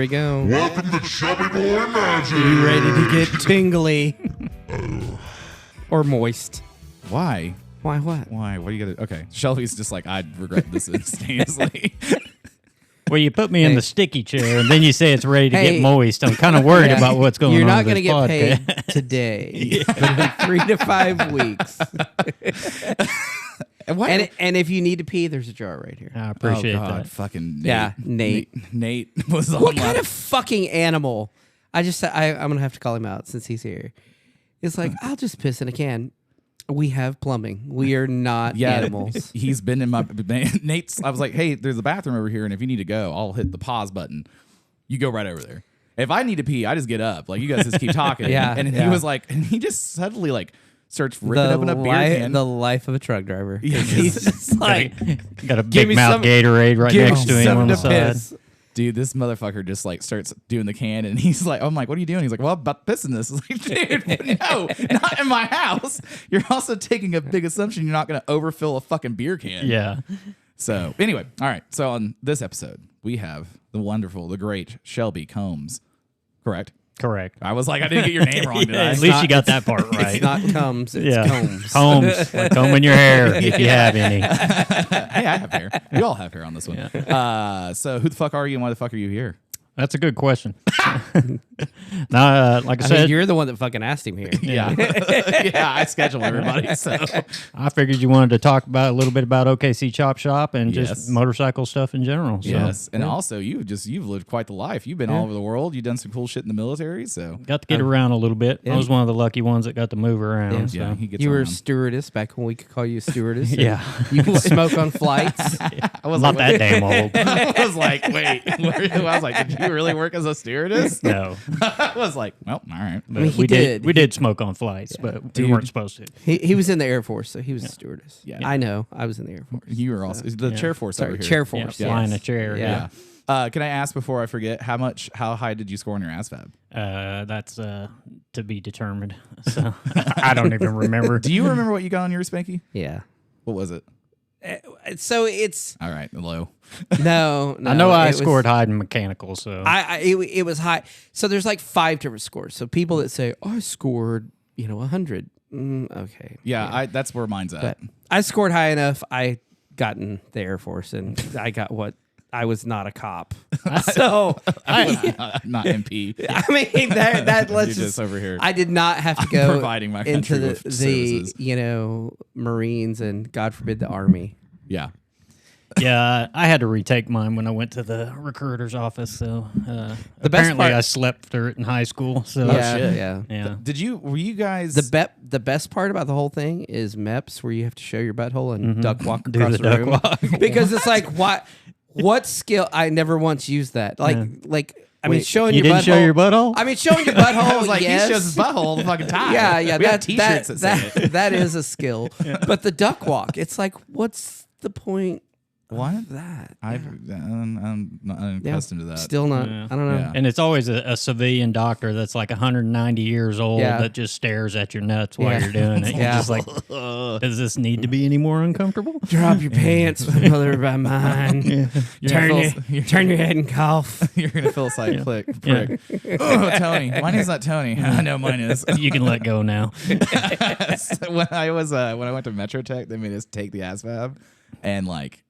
we go. Welcome to Chubby Boy Magic. You ready to get tingly or moist? Why? Why? What? Why? What do you got to... Okay. Shelby's just like, I'd regret this instantaneously. Well, you put me in the sticky chair, and then you say it's ready to Hey. get moist. I'm kind of worried about what's going You're on. not going to get paid today, but in 3 to 5 weeks. And if you need to pee, there's a jar right here. I appreciate God, that. fucking Nate. Yeah, Nate. Nate was on What my... kind of fucking animal? I'm gonna have to call him out since he's here. It's like, I'll just piss in a can. We have plumbing. We are not animals. He's been in my... Nate's... I was like, hey, there's a bathroom over here, and if you need to go, I'll hit the pause button. You go right over there. If I need to pee, I just get up. Like, you guys just keep talking. Yeah, And yeah. he was like... And he just suddenly, like, starts ripping open a beer can. The life of a truck driver. Yeah, He's just like, Got a Give big me mouth some- Gatorade right give next me to him on something the to side. piss. Dude, this motherfucker just like starts doing the can, and he's like, I'm like, what are you doing? He's like, well, I'm about to piss in this. I was like, dude, no, not in my house. You're also taking a big assumption you're not going to overfill a fucking beer can. Yeah. So anyway, all right. So on this episode, we have the wonderful, the great Shelby Combs. Correct? Correct. I was like, I didn't get your name wrong, did I? At least you got that part right. It's not Combs, it's yeah. Combs. Combs. Like combing your hair if you have any. Hey, I have hair. We all have hair on this one. So who the fuck are you, and why the fuck are you here? That's a good question. Now, like I I said, mean, you're the one that fucking asked him here. Yeah, yeah. I schedule everybody. So I figured you wanted to talk about a little bit about OKC Chop Shop and Yes. just motorcycle stuff in general. So. yes, and also you've lived quite the life. You've been all over the world. You've done some cool shit in the military. So Got to get around a little bit. I was one of the lucky ones that got to move around. yeah, So. he gets You were a around. stewardess back when we could call you a stewardess. Yeah. You could smoke on flights. I was Not like, that damn old. I was like, wait. I was like, did you really work as a stewardess? No. I was like, well, all right. But mean, he we did. We did smoke on flights, but we weren't supposed to. He was in the Air Force, so he was a stewardess. Yeah. I know. I was in the Air Force. You were also the chair force Sorry, over here. Chair Yeah, Force. flying yes. a chair. Yeah. Yeah. Can I ask before I forget how high did you score on your ASVAB? That's to be determined. So I don't even remember. Do you remember what you got on your Spanky? Yeah. What was it? So it's All right, low. no. I know I it was- scored high in mechanical, so It was high. So there's like 5 different scores. So people that say, "Oh, I scored, 100." Okay. Yeah, that's where mine's at. But I scored high enough. I got in the Air Force, and I got what I was not a cop. So Not MP. I mean that let's You're just over here. I did not have to go providing my into country the with services. Marines and God forbid the Army. Yeah. yeah, I had to retake mine when I went to the recruiter's office. So apparently part- I slept through it in high school. So yeah, shit. yeah. yeah. Were you guys The best part about the whole thing is MEPS, where you have to show your butthole and duck walk Do across the the duck room. walk. Because it's like what skill? I never once used that. I mean, showing you your didn't butthole. show your butthole? I mean, showing your butthole. I was like, yes. he shows his butthole all the fucking time. Yeah, We have t-shirts that say it. that is a skill. But the duck walk, it's like, what's the point What? of that? I'm not unaccustomed to that. Still not. Yeah. I don't know. Yeah. And it's always a civilian doctor that's like 190 years old Yeah. that just stares at your nuts while Yeah. you're doing it. You're Yeah. just like, does this need to be any more uncomfortable? Drop your pants, mother by mine. Turn your head and cough. You're gonna feel like prick. Oh, Tony. Mine is not Tony. I know mine is. You can let go now. So when I went to Metro Tech, they made us take the ASVAB, and like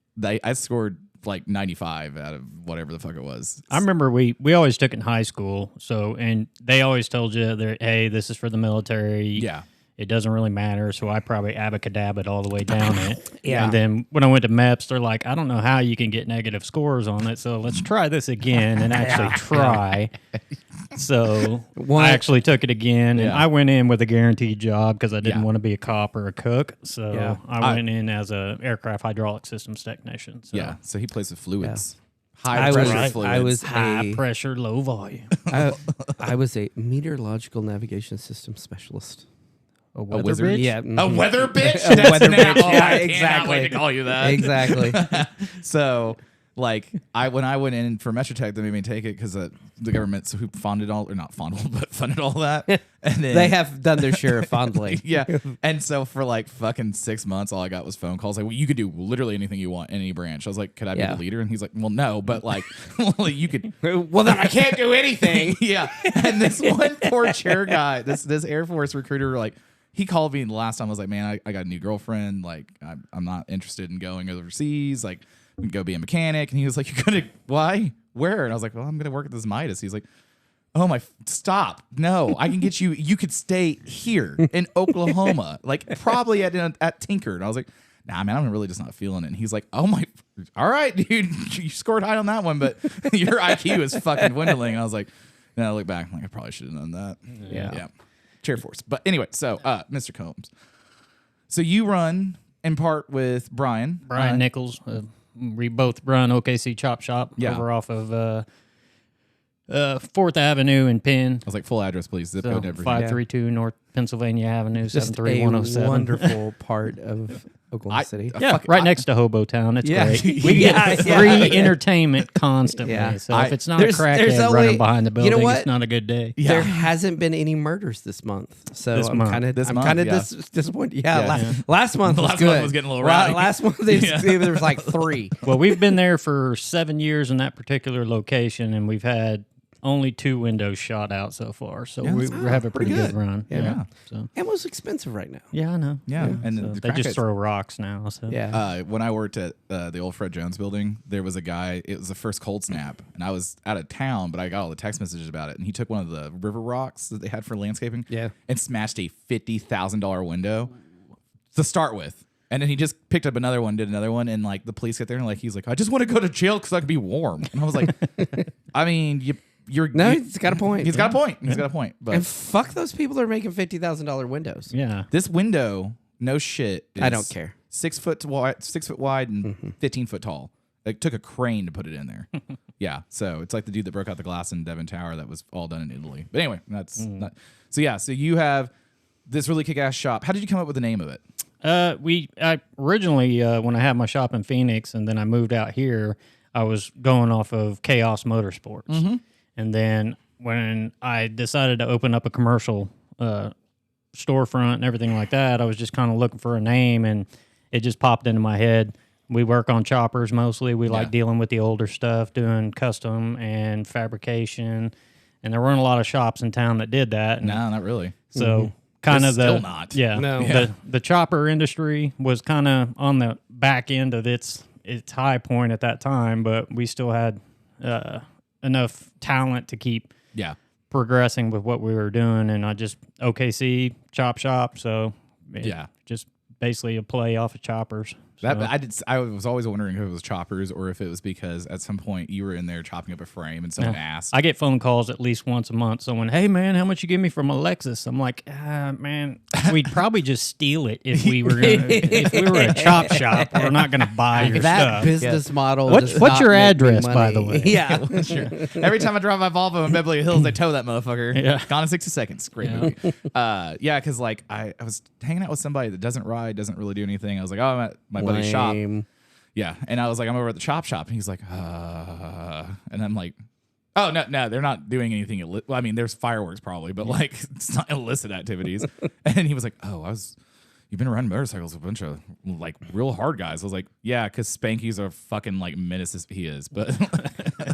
I scored like 95 out of whatever the fuck it was. I remember we always took it in high school. So, and they always told you, hey, this is for the military. Yeah. It doesn't really matter. So I probably abacadabbed all the way down it. Yeah. And then when I went to MEPS, they're like, I don't know how you can get negative scores on it. So let's try this again and actually try. So I actually took it again, and Yeah. I went in with a guaranteed job because I didn't Yeah. want to be a cop or a cook. So Yeah. I went in as a aircraft hydraulic systems technician. So Yeah. So he plays with fluids. I High was- pressure fluids. I was high a- pressure, low volume. I was a meteorological navigation system specialist. A weather wizard? bitch? Yeah. a weather bitch. A weather bitch. Oh, Yeah, I cannot exactly. wait to call you that. Exactly. So Like when I went in for Metrotech, they made me take it because the government who funded all, or not fondled, but funded all that. And then They have done their share of fondling. yeah. And so for like fucking 6 months, all I got was phone calls. Like, well, you could do literally anything you want in any branch. I was like, could I be Yeah. the leader? And he's like, well, no, but like, well, you could. Well, then I can't do anything. Yeah. And this one poor chair guy, this Air Force recruiter, like, he called me the last time. I was like, man, I got a new girlfriend. Like, I'm not interested in going overseas. Like, we can go be a mechanic. And he was like, you're going to, why? Where? And I was like, well, I'm going to work at this Midas. He's like, oh my, stop. No, I can get you. You could stay here in Oklahoma, like probably at Tinker. And I was like, nah, man, I'm really just not feeling it. And he's like, oh my, all right, dude, you scored high on that one, but your IQ is fucking dwindling. And I was like, then I look back, I'm like, I probably should have done that. Yeah. Chair Force. But anyway, so Mr. Combs. So you run in part with Brian. Brian Nichols. We both run OKC Chop Shop Yeah. over off of 4th Avenue in Penn. I was like, full address, please. Zip So code and everything. 532 North Pennsylvania Avenue, Just a 73107. wonderful part of Oklahoma City. Yeah, right next to Hobotown. It's Yeah. great. We get free entertainment constantly. Yeah. So if it's not a There's crackhead only- running behind the you know building, what? it's not a good day. Yeah. There hasn't been any murders this month, so This I'm month. kind of This month, yeah. disappointed. Yeah, Yeah. Last month was Last good. month was getting a little rowdy. Last month there was like 3. Well, we've been there for 7 years in that particular location, and we've had only 2 windows shot out so far. So we have a pretty good run. Yeah. So Ammo's expensive right now. yeah, I know. Yeah. And So the they just crackheads- throw rocks now. So Yeah. When I worked at the old Fred Jones building, there was a guy, it was the first cold snap, and I was out of town, but I got all the text messages about it, and he took one of the river rocks that they had for landscaping and smashed a $50,000 window to start with. And then he just picked up another one, did another one, and like the police get there and like he's like, I just want to go to jail because I can be warm. And I was like, I mean, He's got a point. He's got a point. He's got a point. But And fuck those people that are making $50,000 windows. yeah. this window, no shit, I is don't care. 6 foot wide, and 15 foot tall. It took a crane to put it in there. Yeah, so it's like the dude that broke out the glass in Devon Tower that was all done in Italy. But anyway, that's not. So yeah, so you have this really kick-ass shop. How did you come up with the name of it? I originally when I had my shop in Phoenix, and then I moved out here, I was going off of Chaos Motorsports, and then when I decided to open up a commercial storefront and everything like that, I was just kind of looking for a name, and it just popped into my head. We work on choppers mostly. We like dealing with the older stuff, doing custom and fabrication, and there weren't a lot of shops in town that did that. And No, not really. so kind of Still not. Yeah. No. The chopper industry was kind of on the back end of its high point at that time, but we still had enough talent to keep Yeah. progressing with what we were doing, and I just OKC Chop Shop, so just basically a play off of choppers. That So- I was always wondering if it was choppers or if it was because at some point you were in there chopping up a frame and someone asked. I get phone calls at least once a month. Someone, hey man, how much you give me from a Lexus? I'm like, man, we'd probably just steal it if we were if we were a chop shop. We're not gonna buy your That stuff. business model. What's does not your make me address, by money. the way? Yeah. Sure. Every time I drive my Volvo in Beverly Hills, they tow that motherfucker. Yeah. Gone in 60 seconds. Great movie. Because like I was hanging out with somebody that doesn't ride, doesn't really do anything. I was like, oh, I'm at my buddy's shop. Lame. Yeah, and I was like, I'm over at the Chop Shop, and he's like, and I'm like, oh no, they're not doing anything. Well, I mean, there's fireworks probably, but like it's not illicit activities. And he was like, you've been around motorcycles with a bunch of like real hard guys. I was like, yeah, because Spanky's a fucking like menace as he is, but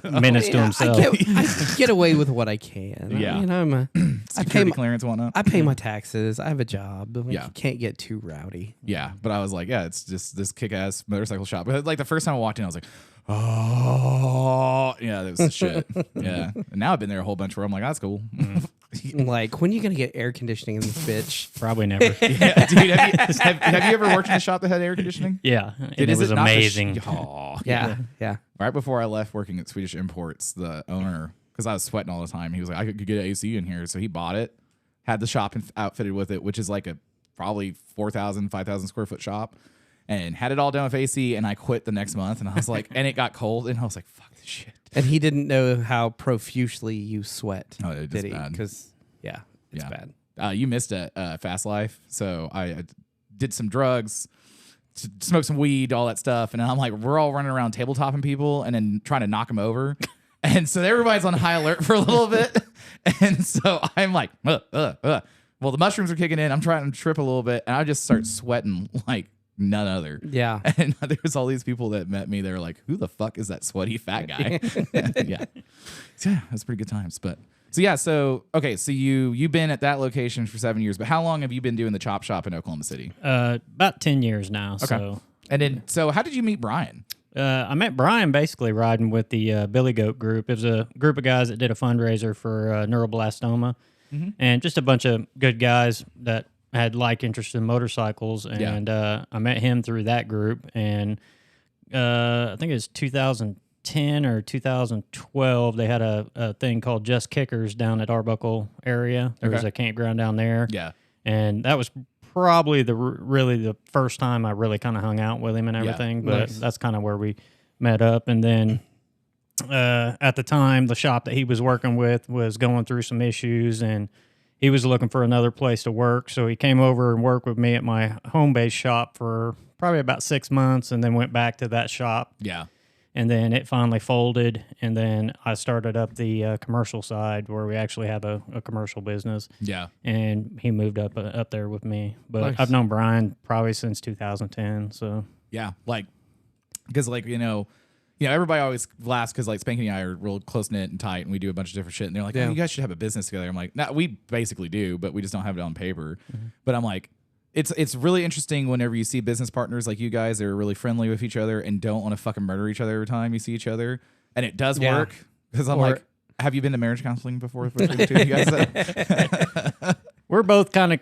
Menace to himself. I get away with what I can. Yeah. You know, I pay security my, clearance and whatnot. I pay my taxes. I have a job. Like, Yeah. you can't get too rowdy. Yeah, but I was like, yeah, it's just this kick-ass motorcycle shop. But like the first time I walked in, I was like, oh, yeah, that was the shit. Yeah, and now I've been there a whole bunch where I'm like, that's cool. Like, when are you gonna get air conditioning in this bitch? Probably never. Yeah, dude, have you ever worked in a shop that had air conditioning? Yeah, and Dude, it is was not the amazing. Aw. Yeah. Right before I left working at Swedish Imports, the owner, because I was sweating all the time, he was like, I could get an AC in here. So he bought it, had the shop outfitted with it, which is like a probably 4,000, 5,000 square foot shop, and had it all done with AC. And I quit the next month, and I was like, and it got cold, and I was like, fuck this shit. And he didn't know how profusely you sweat. Oh, it's did he? bad. Because it's bad. You missed a Fast Life, so I did some drugs smoke some weed, all that stuff. And I'm like, we're all running around tabletopping people and then trying to knock them over. And so everybody's on high alert for a little bit. And so I'm like, well, the mushrooms are kicking in. I'm trying to trip a little bit. And I just start sweating like none other. Yeah. And there was all these people that met me. They were like, who the fuck is that sweaty fat guy? Yeah. So, yeah, that's pretty good times. But so, yeah. So, okay. So you've been at that location for 7 years, but how long have you been doing the Chop Shop in Oklahoma City? About 10 years now. Okay. So. And then, so how did you meet Brian? I met Brian basically riding with the Billy Goat group. It was a group of guys that did a fundraiser for neuroblastoma, and just a bunch of good guys that had like interest in motorcycles. And I met him through that group. And I think it was 2010 or 2012. They had a thing called Just Kickers down at Arbuckle area. There was a campground down there. Yeah, and that was probably really the first time I really kind of hung out with him and everything, but that's kind of where we met up. And then at the time, the shop that he was working with was going through some issues, and he was looking for another place to work. So he came over and worked with me at my home base shop for probably about 6 months, and then went back to that shop. Yeah. And then it finally folded, and then I started up the commercial side where we actually have a commercial business. Yeah. And he moved up there with me. But Nice. I've known Brian probably since 2010. So Yeah, like, because like everybody always laughs because like Spanky and I are real close knit and tight, and we do a bunch of different shit. And they're like, "Oh, you guys should have a business together." I'm like, "No, we basically do, but we just don't have it on paper." But I'm like, it's really interesting whenever you see business partners like you guys that are really friendly with each other and don't want to fucking murder each other every time you see each other, and it does work. Because I'm like, have you been to marriage counseling before with the two of you guys? we're both kind of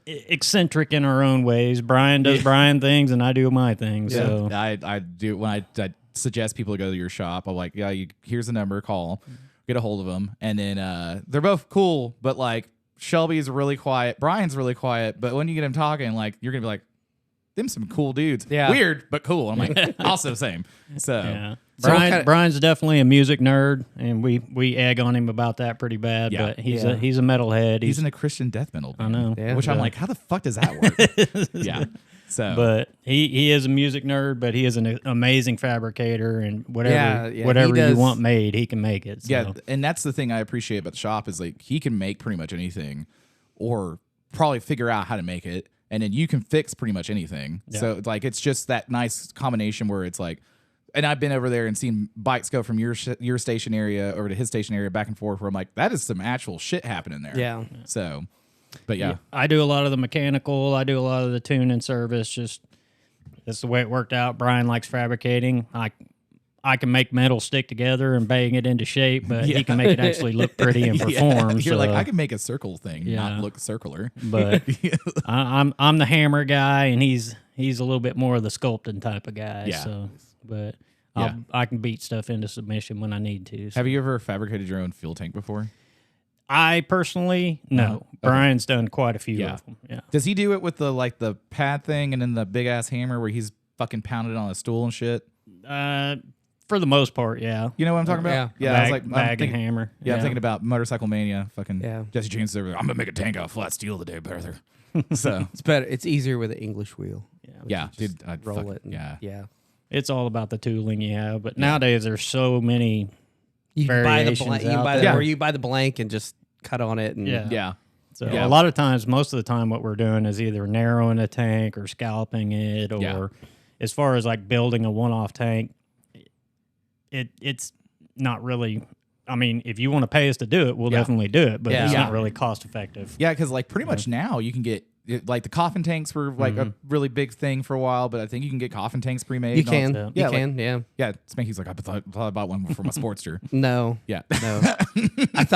eccentric in our own ways. Brian does Brian things, and I do my things. Yeah. So I do when I suggest people to go to your shop. I'm like, here's the number, call, get a hold of them, and then they're both cool, but like Shelby's really quiet, Brian's really quiet, but when you get him talking, like you're gonna be like, them some cool dudes. Yeah. Weird, but cool. I'm like, also same. So yeah. So Brian's definitely a music nerd, and we egg on him about that pretty bad. Yeah. But he's a metalhead. he's in a Christian death metal band, I know. Yeah. which I'm like, how the fuck does that work? Yeah. So, But he is a music nerd, but he is an amazing fabricator, and whatever Yeah, whatever he you does. want made, he can make it. So. yeah, and that's the thing I appreciate about the shop is like he can make pretty much anything, or probably figure out how to make it, and then you can fix pretty much anything. Yeah. So it's like it's just that nice combination where it's like, and I've been over there and seen bikes go from your station area over to his station area back and forth. Where I'm like, that is some actual shit happening there. Yeah. So, but yeah. I do a lot of the mechanical. I do a lot of the tune and service. Just that's the way it worked out. Brian likes fabricating. I can make metal stick together and bang it into shape, but he can make it actually look pretty and perform. You're so, like, I can make a circle thing, not look circular. but I'm the hammer guy, and he's a little bit more of the sculpting type of guy. Yeah. So, but Yeah. I can beat stuff into submission when I need to. So. Have you ever fabricated your own fuel tank before? I personally, no. Brian's done quite a few of them. Yeah. Does he do it with the pad thing and then the big ass hammer where he's fucking pounded on a stool and shit? For the most part, yeah. You know what I'm talking about? Yeah. I was Bag, like, bag and hammer. Yeah, I'm thinking about Motorcycle Mania. Fucking Yeah. Jesse James over there. I'm gonna make a tank out of flat steel today, brother. So It's better. It's easier with an English wheel. yeah, Just dude, I'd roll fucking, it. And, yeah. Yeah. It's all about the tooling you have. But nowadays, there's so many. You can buy the Variations blank. You can out buy there. or you buy the blank and just cut on it. And Yeah. So Yeah. a lot of times, most of the time, what we're doing is either narrowing a tank or scalping it, or Yeah. as far as like building a one-off tank, it's not really. I mean, if you want to pay us to do it, we'll definitely do it, but Yeah. it's Yeah. not really cost effective. Yeah, because like pretty much now you can get like the coffin tanks were like a really big thing for a while, but I think you can get coffin tanks pre-made. You and all can. that- You Yeah, can. Yeah. Yeah, Spanky's like, I thought I bought one for my Sportster. No. Yeah. No. I've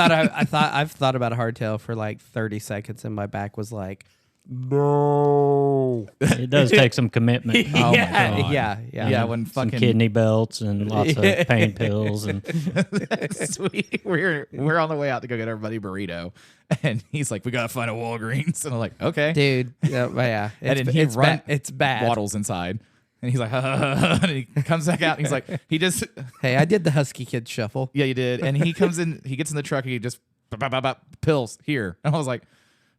thought about a hardtail for like 30 seconds, and my back was like, no. It does take some commitment. Oh my yeah, God. yeah. Yeah, when Some fucking kidney belts and lots of pain pills and Sweet. We're on the way out to go get everybody burrito, and he's like, "We gotta find a Walgreens," and I'm like, "Okay." Dude. Yeah. And It's, then he it's, run- it's bad. Waddles inside, and he's like, and he comes back out, and he's like, he just, Hey, I did the Husky Kid shuffle. yeah, you did, and he comes in, he gets in the truck, and he just, bop, bop, bop, bop, pills here, and I was like,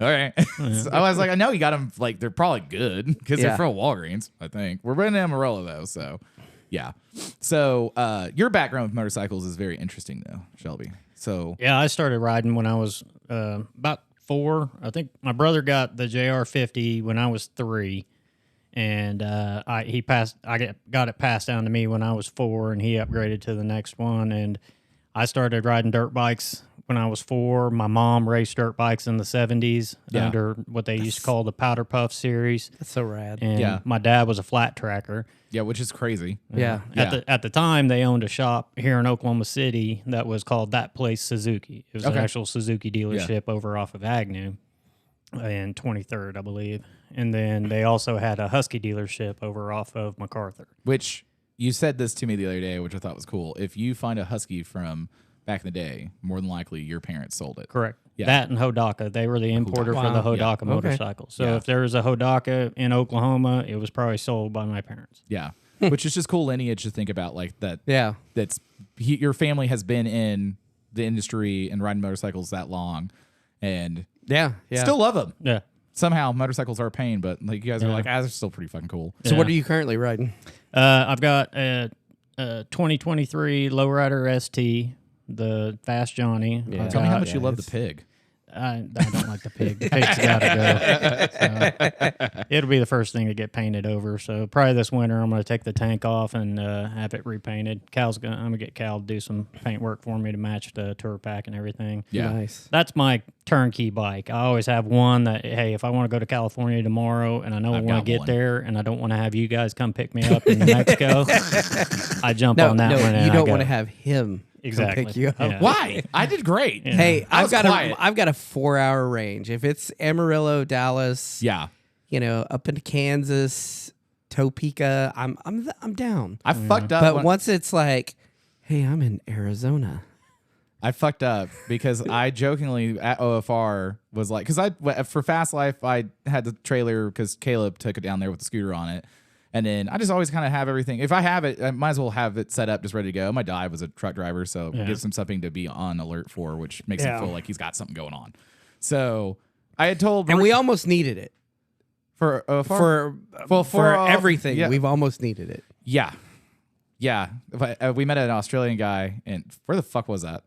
All right. So I was like, I know you got them. Like they're probably good because they're from Walgreens. I think we're in Amarillo though, so yeah. So your background with motorcycles is very interesting though, Shelby. So yeah, I started riding when I was about 4. I think my brother got the JR50 when I was 3, and I got it passed down to me when I was 4, and he upgraded to the next one. And I started riding dirt bikes when I was 4. My mom raced dirt bikes in the 70s under what they used to call the Powder Puff series. That's so rad. And my dad was a flat tracker. yeah, which is crazy. Yeah. At the time, they owned a shop here in Oklahoma City that was called That Place Suzuki. It was an actual Suzuki dealership over off of Agnew in 23rd, I believe. And then they also had a Husky dealership over off of MacArthur. Which you said this to me the other day, which I thought was cool. If you find a Husky from back in the day, more than likely your parents sold it. Correct. Yeah. That and Hodaka. They were the importer for the Hodaka motorcycle. So if there was a Hodaka in Oklahoma, it was probably sold by my parents. Yeah. Which is just cool lineage to think about, like that. Yeah. Your family has been in the industry and riding motorcycles that long, and still love them. Yeah. Somehow motorcycles are a pain, but like you guys are like, they're still pretty fucking cool. So what are you currently riding? I've got a 2023 Lowrider ST, the Fast Johnny. Yeah. Tell me how much you love the pig. I don't like the pig. The pig's got to go. So, it'll be the first thing to get painted over. So probably this winter, I'm going to take the tank off and have it repainted. I'm going to get Cal to do some paint work for me to match the tour pack and everything. Yeah. Nice. That's my turnkey bike. I always have one that, hey, if I want to go to California tomorrow and I know I want to get there and I don't want to have you guys come pick me up in New Mexico, I jump on that one. And you don't want to have him exactly pick you up. Yeah. Why? I did great. Yeah. Hey, I've got quiet. a 4-hour range. If it's Amarillo, Dallas, up into Kansas, Topeka, I'm down. I fucked up. But once it's like, hey, I'm in Arizona. I fucked up because I jokingly at OFR was like, for Fast Life, I had the trailer because Caleb took it down there with the scooter on it. And then I just always kind of have everything. If I have it, I might as well have it set up, just ready to go. My dad was a truck driver, so it gives him something to be on alert for, which makes him feel like he's got something going on. So I had told, and we almost needed it for everything. We've almost needed it. Yeah. We met an Australian guy, and where the fuck was that?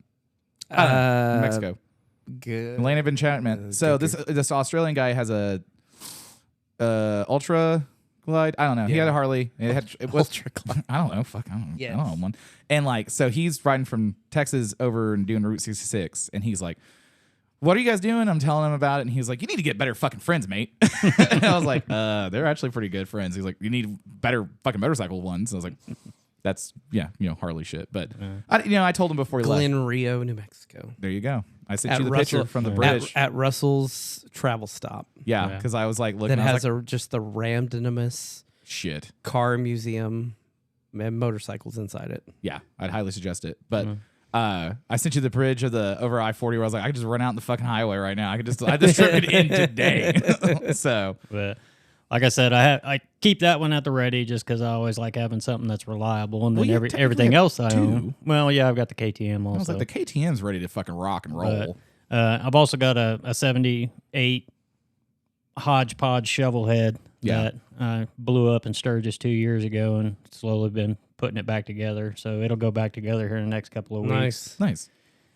I don't know, Mexico. Good. Land of Enchantment. So this Australian guy has a Ultra Glide. I don't know. He had a Harley. It was Ultra Glide. I don't know. Fuck. I don't know. Yes. I don't know one. And like, so he's riding from Texas over and doing Route 66, and he's like, "What are you guys doing?" I'm telling him about it, and he's like, "You need to get better fucking friends, mate." And I was like, "They're actually pretty good friends." He's like, "You need better fucking motorcycle ones." And I was like, "That's Harley shit." But I told him before he left. Glen Rio, New Mexico. There you go. I sent you the picture from the bridge at Russell's travel stop. Yeah, because I was like looking. That has just the Ramdinimus shit car museum and motorcycles inside it. Yeah, I'd highly suggest it. But I sent you the bridge of the over I-40 where I was like, I could just run out in the fucking highway right now. I just trip it in today. So, but like I said, I keep that one at the ready just because I always like having something that's reliable, and then everything else I own. Well, yeah, I've got the KTM also. I was like, the KTM's ready to fucking rock and roll. I've also got a 78 Hodgepodge shovel head that I blew up in Sturgis 2 years ago, and slowly been putting it back together. So it'll go back together here in the next couple of weeks. Nice.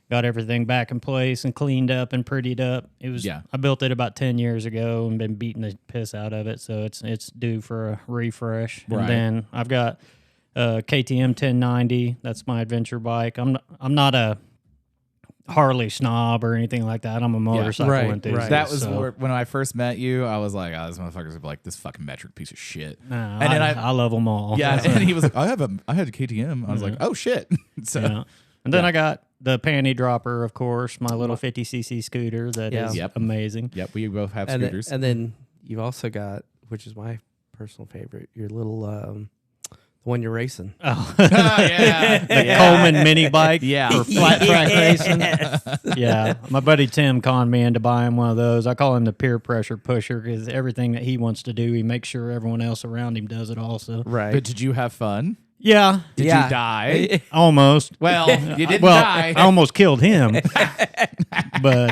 Got everything back in place and cleaned up and prettied up. It was I built it about 10 years ago and been beating the piss out of it, so it's due for a refresh. Right. And then I've got KTM 1090. That's my adventure bike. I'm not a Harley snob or anything like that. I'm a motorcycle enthusiast. Right. That was when I first met you. I was like, this motherfucker's like this fucking metric piece of shit. And then I love them all. Yeah, and he was like, I had a KTM. I was like, oh shit. So. And then I got the panty dropper, of course, my little 50cc scooter that is amazing. Yep, we both have scooters. And then you've also got, which is my personal favorite, your little the one you're racing. Oh, the Coleman mini bike for flat track racing. Yeah, my buddy Tim conned me into buying one of those. I call him the peer pressure pusher because everything that he wants to do, he makes sure everyone else around him does it also. Right. But did you have fun? Yeah, Did Yeah. you die? almost. Well, you didn't Well, die. I almost killed him. But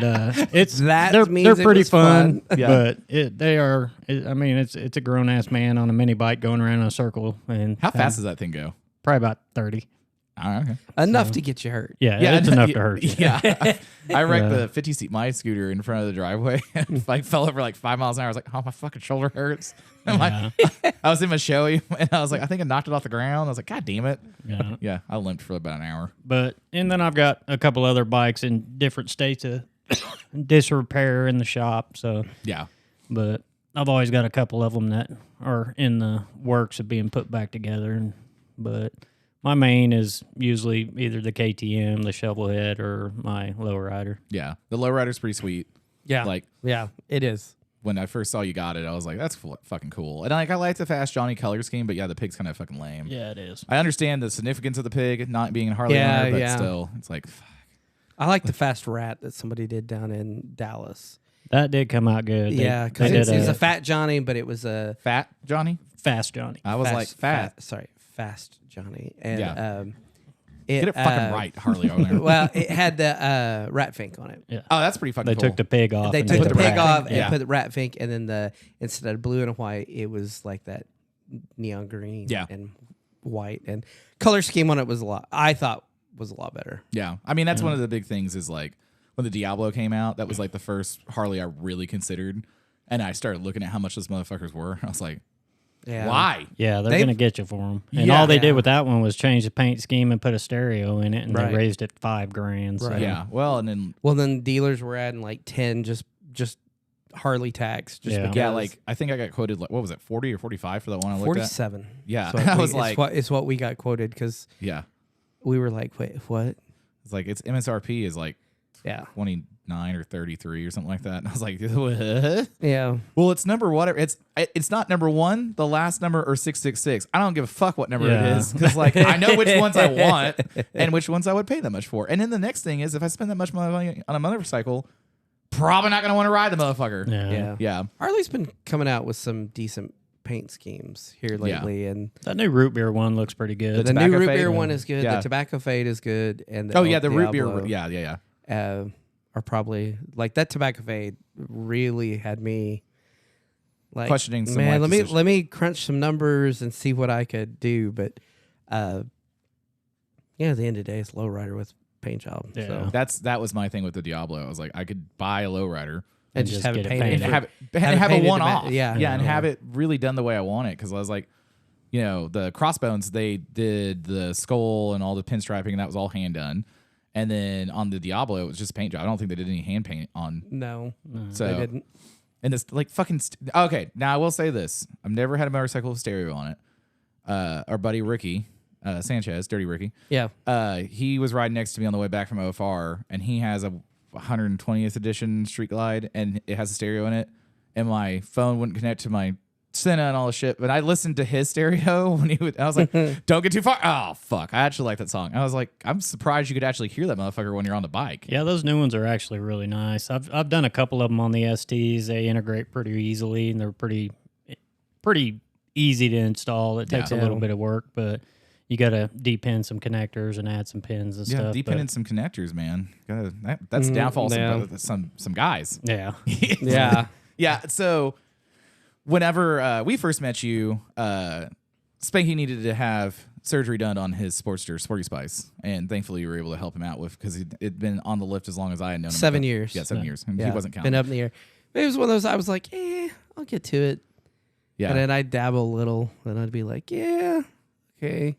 it's That they're means it pretty was fun. fun. Yeah. But I mean, it's a grown ass man on a mini bike going around in a circle, and How fast does that thing go? Probably about 30. All right, okay. Enough to get you hurt. Yeah, it's enough to hurt you. Yeah. I wrecked the 50-seat my scooter in front of the driveway. I fell over like 5 miles an hour. I was like, oh, my fucking shoulder hurts. I'm like, I was in my showy, and I was like, I think I knocked it off the ground. I was like, God damn it. Yeah. Yeah, I limped for about an hour. And then I've got a couple other bikes in different states of disrepair in the shop. So, Yeah. but I've always got a couple of them that are in the works of being put back together. But my main is usually either the KTM, the Shovelhead, or my lowrider. Yeah. The lowrider's pretty sweet. Yeah. Like, yeah, it is. when I first saw you got it, I was like, that's fucking cool. And like, I like the Fast Johnny color scheme, but yeah, the pig's kind of fucking lame. Yeah, it is. I understand the significance of the pig not being a Harley Yeah, owner, but yeah. still, it's like, fuck. I like the Fast Rat that somebody did down in Dallas. That did come out good. Yeah, because it was a Fat Johnny, but it was a Fat Johnny? Fast Johnny. I was like, fat. Fast Johnny. And Yeah. Get it fucking right, Harley owner. Well, it had the rat fink on it. Yeah. Oh, that's pretty fucking They cool. took the pig off. They and took did the pig rat off fink. and Yeah. put the rat fink, and then instead of blue and white, it was like that neon green Yeah. and white, and color scheme on it was I thought was a lot better. Yeah. I mean, that's one of the big things is like when the Diablo came out, that was like the first Harley I really considered. And I started looking at how much those motherfuckers were. I was like, Yeah. why? Yeah, they're They- going to get you for them. And Yeah. all they did Yeah. with that one was change the paint scheme and put a stereo in it, and Right. they raised it $5,000. So. Right. Yeah. Well, and then, Well, then dealers were adding like 10 just Harley tags. Just Yeah. because yeah, like I think I got quoted, like, what was it, 40 or 45 for that one I looked 47. Yeah. So I was like- it's what we got quoted because at? Yeah. we were like, wait, what? It's like its MSRP is like Yeah. 29 or 33 or something like that. And I was like, what? Yeah. Well, it's number whatever. It's not number one, the last number, or 666. I don't give a fuck what number Yeah. it is because like I know which ones I want and which ones I would pay that much for. And then the next thing is if I spend that much money on a motorcycle, probably not gonna want to ride the motherfucker. Yeah. Yeah. Yeah. Harley's been coming out with some decent paint schemes here lately, and That new root beer one looks pretty good. the new Tobacco root Fade? beer one is good. Yeah. The Tobacco Fade is good, and the Oh yeah, the root beer. Diablo, Yeah. are probably like that. Tobacco Fade really had me like Questioning some Man, life decisions. let me crunch some numbers and see what I could do. But yeah, at the end of the day, it's lowrider with paint job. Yeah. So That was my thing with the Diablo. I was like, I could buy a lowrider and just have it get it painted. and painted. have it Have it have a painted to one off. ma- yeah. and Yeah. have it really done the way I want it. Because I was like, you know, the Crossbones, they did the skull and all the pinstriping, and that was all hand done. And then on the Diablo, it was just paint job. I don't think they did any hand paint on. No, So they didn't. and this like fucking okay. Now I will say this: I've never had a motorcycle with stereo on it. Our buddy Ricky Sanchez, Dirty Ricky. Yeah, He was riding next to me on the way back from OFR, and he has a 120th edition Street Glide, and it has a stereo in it. And my phone wouldn't connect to my Senna and all the shit. But I listened to his stereo when he would. I was like, "Don't get too far." Oh fuck! I actually like that song. I was like, I'm surprised you could actually hear that motherfucker when you're on the bike. Yeah, those new ones are actually really nice. I've done a couple of them on the STs. They integrate pretty easily, and they're pretty easy to install. It takes a little bit of work, but you got to depin some connectors and add some pins and Yeah, stuff. depending some connectors, man. That's downfall yeah. some guys. Yeah. yeah. Yeah. So whenever we first met you, Spanky needed to have surgery done on his Sportster, Sporty Spice, and thankfully you were able to help him out with because it'd been on the lift as long as I had known him. 7 years. Yeah, 7 years. And Yeah, he wasn't counting. Been up in the air. But it was one of those. I was like, I'll get to it. Yeah. And then I'd dabble a little, and I'd be like, yeah, okay.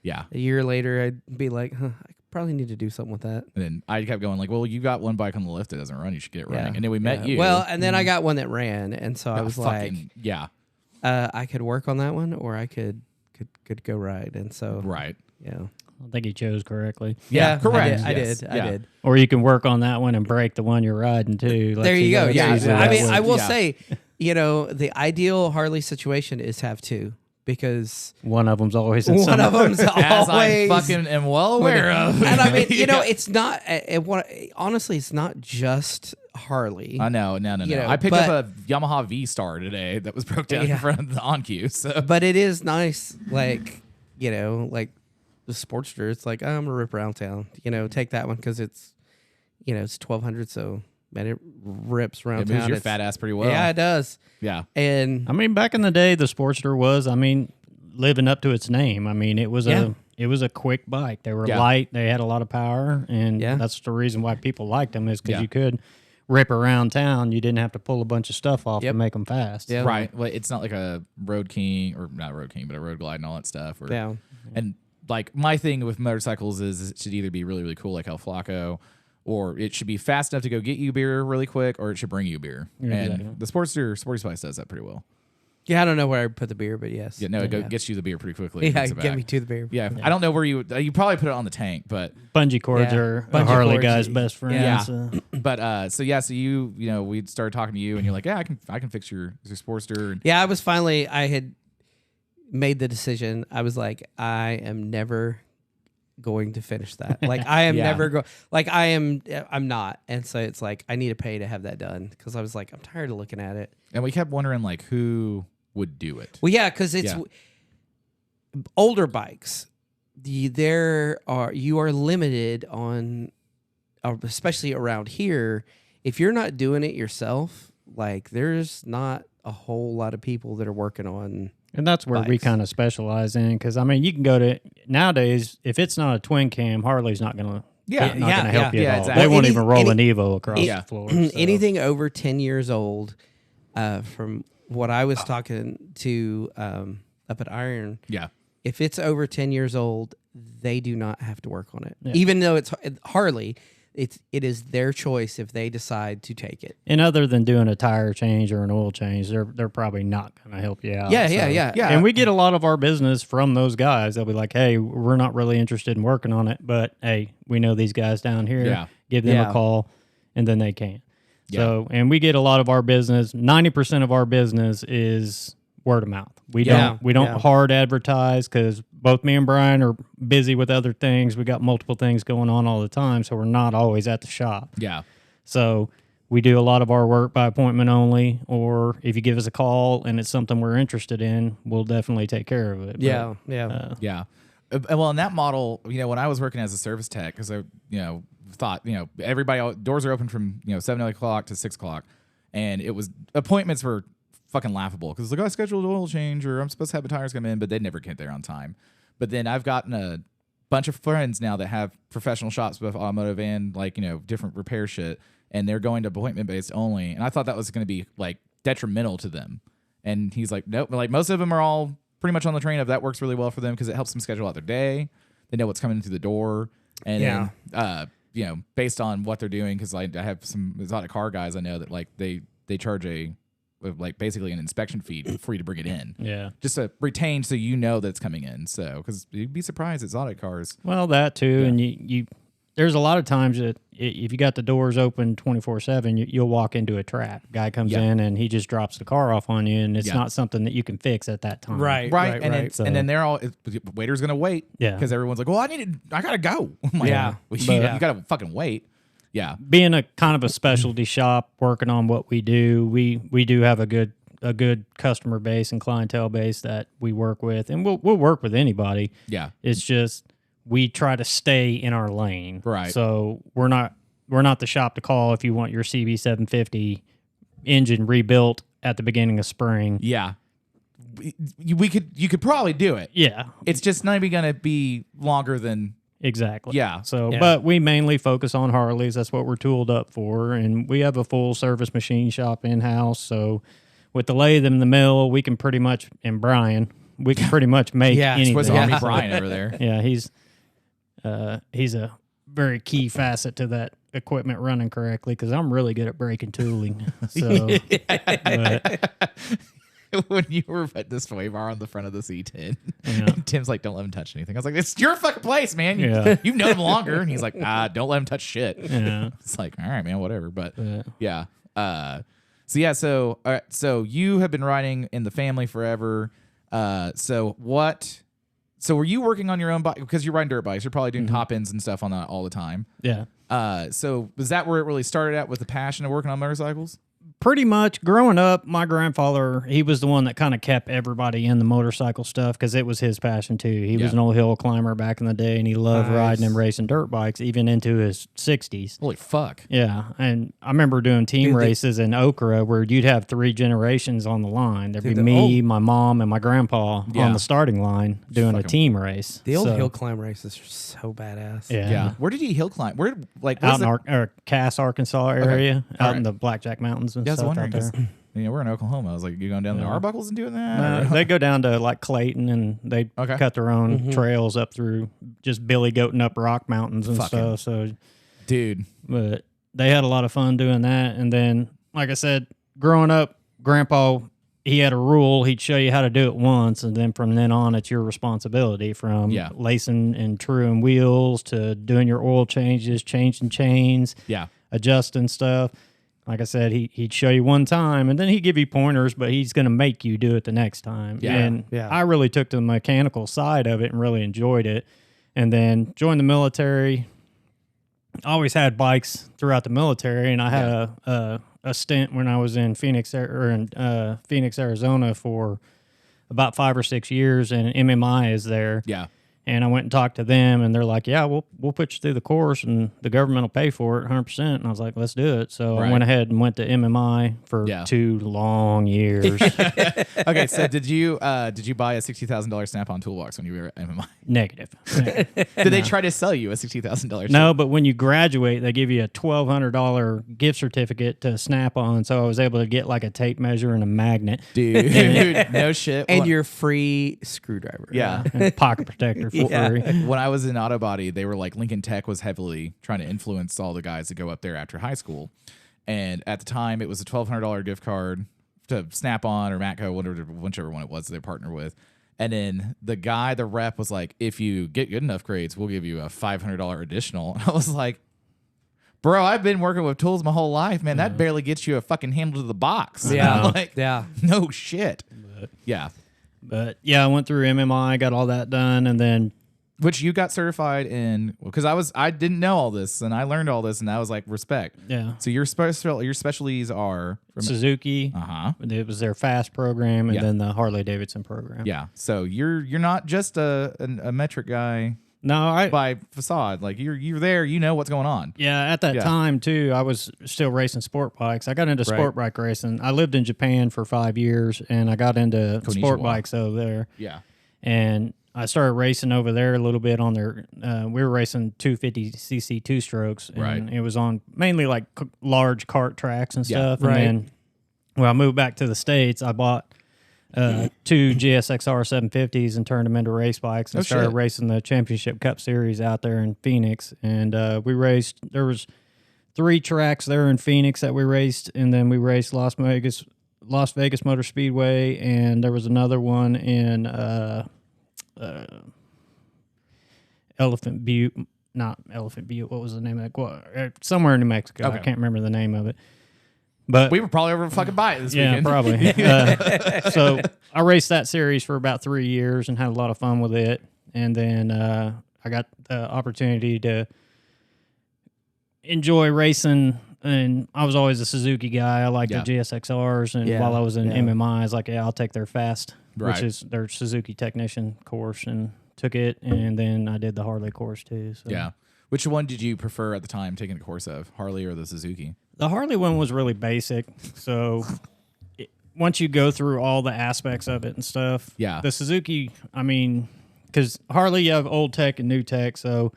Yeah. A year later, I'd be like, I probably need to do something with that. And then I kept going like, well, you got one bike on the lift that doesn't run. You should get it running. And then we met you. Well, and then I got one that ran, and so I was like, yeah. I could work on that one, or I could go ride. And so, Right. yeah. I think he chose correctly. Yeah, correct. I Yes. did. Yeah. I did. Or you can work on that one and break the one you're riding too. Like, There you go. that's Yeah. usually I that mean, way. I will Yeah. say, the ideal Harley situation is have two, because one of them's always in one of them's As I always fucking am well aware of. And I mean, Yeah. it's not. Honestly, it's not just Harley. I know, no. know, I picked up a Yamaha V Star today that was broke down in Yeah. front of the on-cue. So But it is nice, like you know, like the Sportster, it's like, I'm gonna rip around town. You know, take that one because it's, you know, it's 1200, so man, it rips around It town. moves your It's- fat ass pretty well. Yeah, it does. Yeah. And I mean, back in the day, the Sportster was, I mean, living up to its name. I mean, it was a quick bike. They were light. They had a lot of power, and that's the reason why people liked them is because you could rip around town. You didn't have to pull a bunch of stuff off to make them fast. Yeah. Right. Well, it's not like a Road King, or not Road King, but a Road Glide and all that stuff. Or, yeah. And like my thing with motorcycles is it should either be really, really cool like El Flaco, or it should be fast enough to go get you beer really quick, or it should bring you beer. And the Sportster, Sporty Spice does that pretty well. Yeah, I don't know where I put the beer, but yes. Yeah, no, it gets you the beer pretty quickly. and Yeah, brings it get back. me to the beer. Yeah, I don't know where you probably put it on the tank, but Bungee cords are a Bungee Harley cords, guy's best friend. Yeah. So you know we started talking to you, and you're like, yeah, I can fix your Sportster. And Yeah, I had made the decision. I was like, I am never going to finish that. Like I am never I'm not. And so it's like I need to pay to have that done because I was like, I'm tired of looking at it. And we kept wondering like who would do it. Well, yeah, because it's older bikes. You are limited on, especially around here. If you're not doing it yourself, like there's not a whole lot of people that are working on. And that's where we bikes. kind of specialize in, because I mean, you can go to nowadays if it's not a twin cam, Harley's not gonna help you at all. exactly. They won't Any- even roll any- an Evo across the floor. So. Anything over 10 years old, from what I was talking to up at Iron, if it's over 10 years old, they do not have to work on it. Yeah. Even though it's Harley, it is their choice if they decide to take it. And other than doing a tire change or an oil change, they're probably not going to help you out. Yeah. And we get a lot of our business from those guys. They'll be like, hey, we're not really interested in working on it, but hey, we know these guys down here. Yeah. Give them a call, and then they can. So, and we get a lot of our business. 90% of our business is word of mouth. We don't hard advertise because both me and Brian are busy with other things. We got multiple things going on all the time, so we're not always at the shop. Yeah. So we do a lot of our work by appointment only, or if you give us a call and it's something we're interested in, we'll definitely take care of it. Yeah. Well, in that model, you know, when I was working as a service tech, because I, thought, everybody, doors are open from 7 o'clock to 6 o'clock, and it was appointments were fucking laughable because like, I scheduled an oil change or I'm supposed to have the tires come in, but they never get there on time. But then I've gotten a bunch of friends now that have professional shops with automotive and different repair shit, and they're going to appointment based only. And I thought that was going to be like detrimental to them. And he's like, nope. Like most of them are all pretty much on the train of that works really well for them because it helps them schedule out their day. They know what's coming through the door, and then based on what they're doing, because I have some exotic car guys I know that like they charge basically an inspection fee for you to bring it in. Yeah. Just to retain so you know that it's coming in. So, because you'd be surprised exotic cars. Well, that too. And you there's a lot of times that if you got the doors open 24/7, you'll walk into a trap. Guy comes in and he just drops the car off on you, and it's not something that you can fix at that time. Right. And then they're all, the waiter's going to wait. Yeah. Because everyone's like, well, I got to go. I'm like, you got to fucking wait. Yeah. Being a kind of a specialty shop working on what we do, we do have a good customer base and clientele base that we work with, and we'll work with anybody. Yeah. It's just we try to stay in our lane. Right. So we're not the shop to call if you want your CB750 engine rebuilt at the beginning of spring. Yeah. You could probably do it. Yeah. It's just not even going to be longer than. Exactly. Yeah. So, but we mainly focus on Harleys. That's what we're tooled up for. And we have a full service machine shop in-house. So with the lathe in the mill, we can pretty much, and Brian, we can pretty much make anything. Swiss Army Brian over there. Yeah, he's a very key facet to that equipment running correctly, because I'm really good at breaking tooling. So, When you were at the sway bar on the front of the C10, Tim's like, don't let him touch anything. I was like, it's your fucking place, man. You've known him longer. And he's like, don't let him touch shit. Yeah. It's like, all right, man, whatever. But so you have been riding in the family forever. So were you working on your own bike? Because you're riding dirt bikes, you're probably doing top ends and stuff on that all the time. Yeah. So was that where it really started at, with the passion of working on motorcycles? Pretty much growing up, my grandfather, he was the one that kind of kept everybody in the motorcycle stuff because it was his passion too. He was an old hill climber back in the day, and he loved riding and racing dirt bikes, even into his 60s. Holy fuck. Yeah, and I remember doing team races in Okra where you'd have 3 generations on the line. There'd be me, my mom, and my grandpa on the starting line doing a team race. The old hill climb races are so badass. Yeah. Where did he hill climb? Where, like, out in Cass, Arkansas area, out in the Blackjack Mountains and stuff out there. We're in Oklahoma. I was like, you going down to Arbuckles and doing that? They go down to like Clayton, and they cut their own trails up through just billy goating up rock mountains and stuff. So, dude, but they had a lot of fun doing that. And then, like I said, growing up, Grandpa, he had a rule. He'd show you how to do it once, and then from then on, it's your responsibility. From lacing and truing wheels to doing your oil changes, changing chains, adjusting stuff. Like I said, he'd show you one time, and then he'd give you pointers, but he's going to make you do it the next time. And I really took to the mechanical side of it and really enjoyed it. And then joined the military. I always had bikes throughout the military, and I had a stint when I was in Phoenix, Arizona for about 5 or 6 years, and MMI is there. Yeah. And I went and talked to them, and they're like, yeah, we'll put you through the course, and the government will pay for it 100%. And I was like, let's do it. So I went ahead and went to MMI for 2 long years. Okay, so did you buy a $60,000 Snap-on toolbox when you were at MMI? Negative. Did they try to sell you a $60,000? No, but when you graduate, they give you a $1,200 gift certificate to Snap-on. So I was able to get like a tape measure and a magnet. Dude, no shit. And your free screwdriver. Yeah. And pocket protector for free. When I was in auto body, they were like, Lincoln Tech was heavily trying to influence all the guys to go up there after high school. And at the time, it was a $1,200 gift card to Snap-on or Matco, whichever one it was they partner with. And then the rep was like, if you get good enough grades, we'll give you a $500 additional. And I was like, bro, I've been working with tools my whole life, man. That barely gets you a fucking handle to the box. Yeah. No shit. But yeah, I went through MMI, got all that done, and then which you got certified in, because I didn't know all this, and I learned all this, and I was like, respect. Yeah. So your specialties are Suzuki. It was their fast program, and then the Harley Davidson program. Yeah. So you're not just a metric guy. No, by facade, like you're there, you know what's going on. Yeah, at that time too, I was still racing sport bikes. I got into sport bike racing. I lived in Japan for 5 years, and I got into sport bikes over there. Yeah, and I started racing over there a little bit on their. We were racing 250cc 2-strokes, and it was on mainly like large kart tracks and stuff. And then, when I moved back to the States, I bought 2 GSXR 750s and turned them into race bikes and started racing the Championship Cup Series out there in Phoenix. And we raced, there was 3 tracks there in Phoenix that we raced, and then we raced Las Vegas Motor Speedway, and there was another one in Elephant Butte, what was the name of that? Somewhere in New Mexico. I can't remember the name of it. But we were probably over fucking by it this weekend. Yeah, probably. So I raced that series for about 3 years and had a lot of fun with it. And then I got the opportunity to enjoy racing. And I was always a Suzuki guy. I liked the GSXRs. And while I was in MMI, I was like, I'll take their fast, which is their Suzuki technician course, and took it. And then I did the Harley course too. So. Yeah. Which one did you prefer at the time taking the course of, Harley or the Suzuki? The Harley one was really basic, so once you go through all the aspects of it and stuff, the Suzuki, I mean, because Harley, you have old tech and new tech, so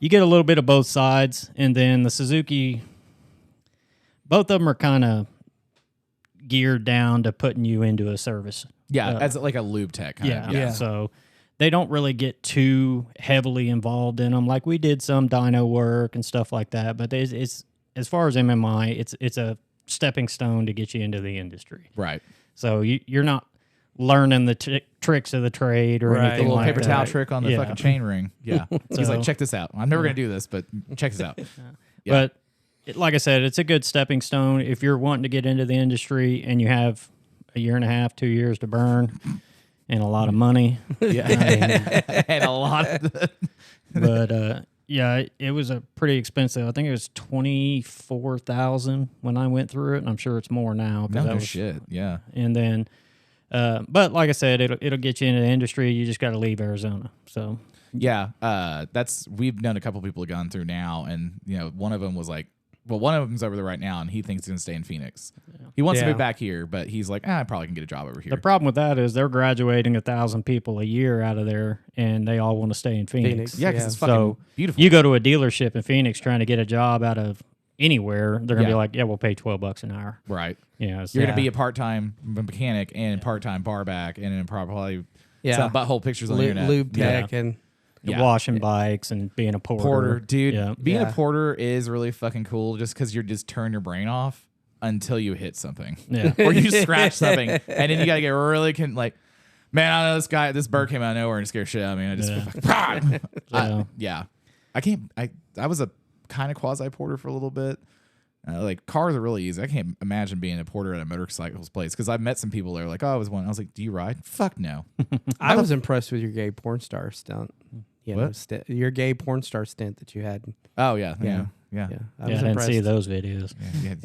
you get a little bit of both sides, and then the Suzuki, both of them are kind of geared down to putting you into a service. Yeah, as like a lube tech. Yeah, so they don't really get too heavily involved in them. Like we did some dyno work and stuff like that, but it's as far as MMI, it's a stepping stone to get you into the industry. Right. So you're not learning the tricks of the trade or anything like that. Paper towel trick on the fucking chain ring. Yeah. He's like, check this out. I'm never going to do this, but check this out. But like I said, it's a good stepping stone if you're wanting to get into the industry and you have a year and a half, 2 years to burn and a lot of money. And a lot of But Yeah, it was a pretty expensive. I think it was $24,000 when I went through it, and I'm sure it's more now. No shit. Yeah. And then, but like I said, it'll get you into the industry. You just got to leave Arizona. So yeah, we've known a couple people who've gone through now, and one of them was like, well, one of them's over there right now, and he thinks he's gonna stay in Phoenix. Yeah. He wants to move back here, but he's like, I probably can get a job over here. The problem with that is they're graduating 1,000 people a year out of there, and they all want to stay in Phoenix. Yeah, because it's fucking beautiful. You go to a dealership in Phoenix trying to get a job out of anywhere, they're gonna be like, yeah, we'll pay $12 an hour. Right. Yeah, you're gonna be a part-time mechanic and part-time bar back, and then probably some butthole pictures on the internet, lube tech, and washing bikes and being a porter. Dude. Being a porter is really fucking cool, just because you just turn your brain off until you hit something, or you scratch something, and then you gotta get really man, I don't know, this bird came out of nowhere and scared shit out of me. And I just I can't. I was a kind of quasi porter for a little bit. Cars are really easy. I can't imagine being a porter at a motorcycles place, because I've met some people that are like, oh, I was one. I was like, do you ride? Fuck no. I was impressed with your gay porn star stunt. Your gay porn star stint that you had. Oh yeah. I didn't see those videos.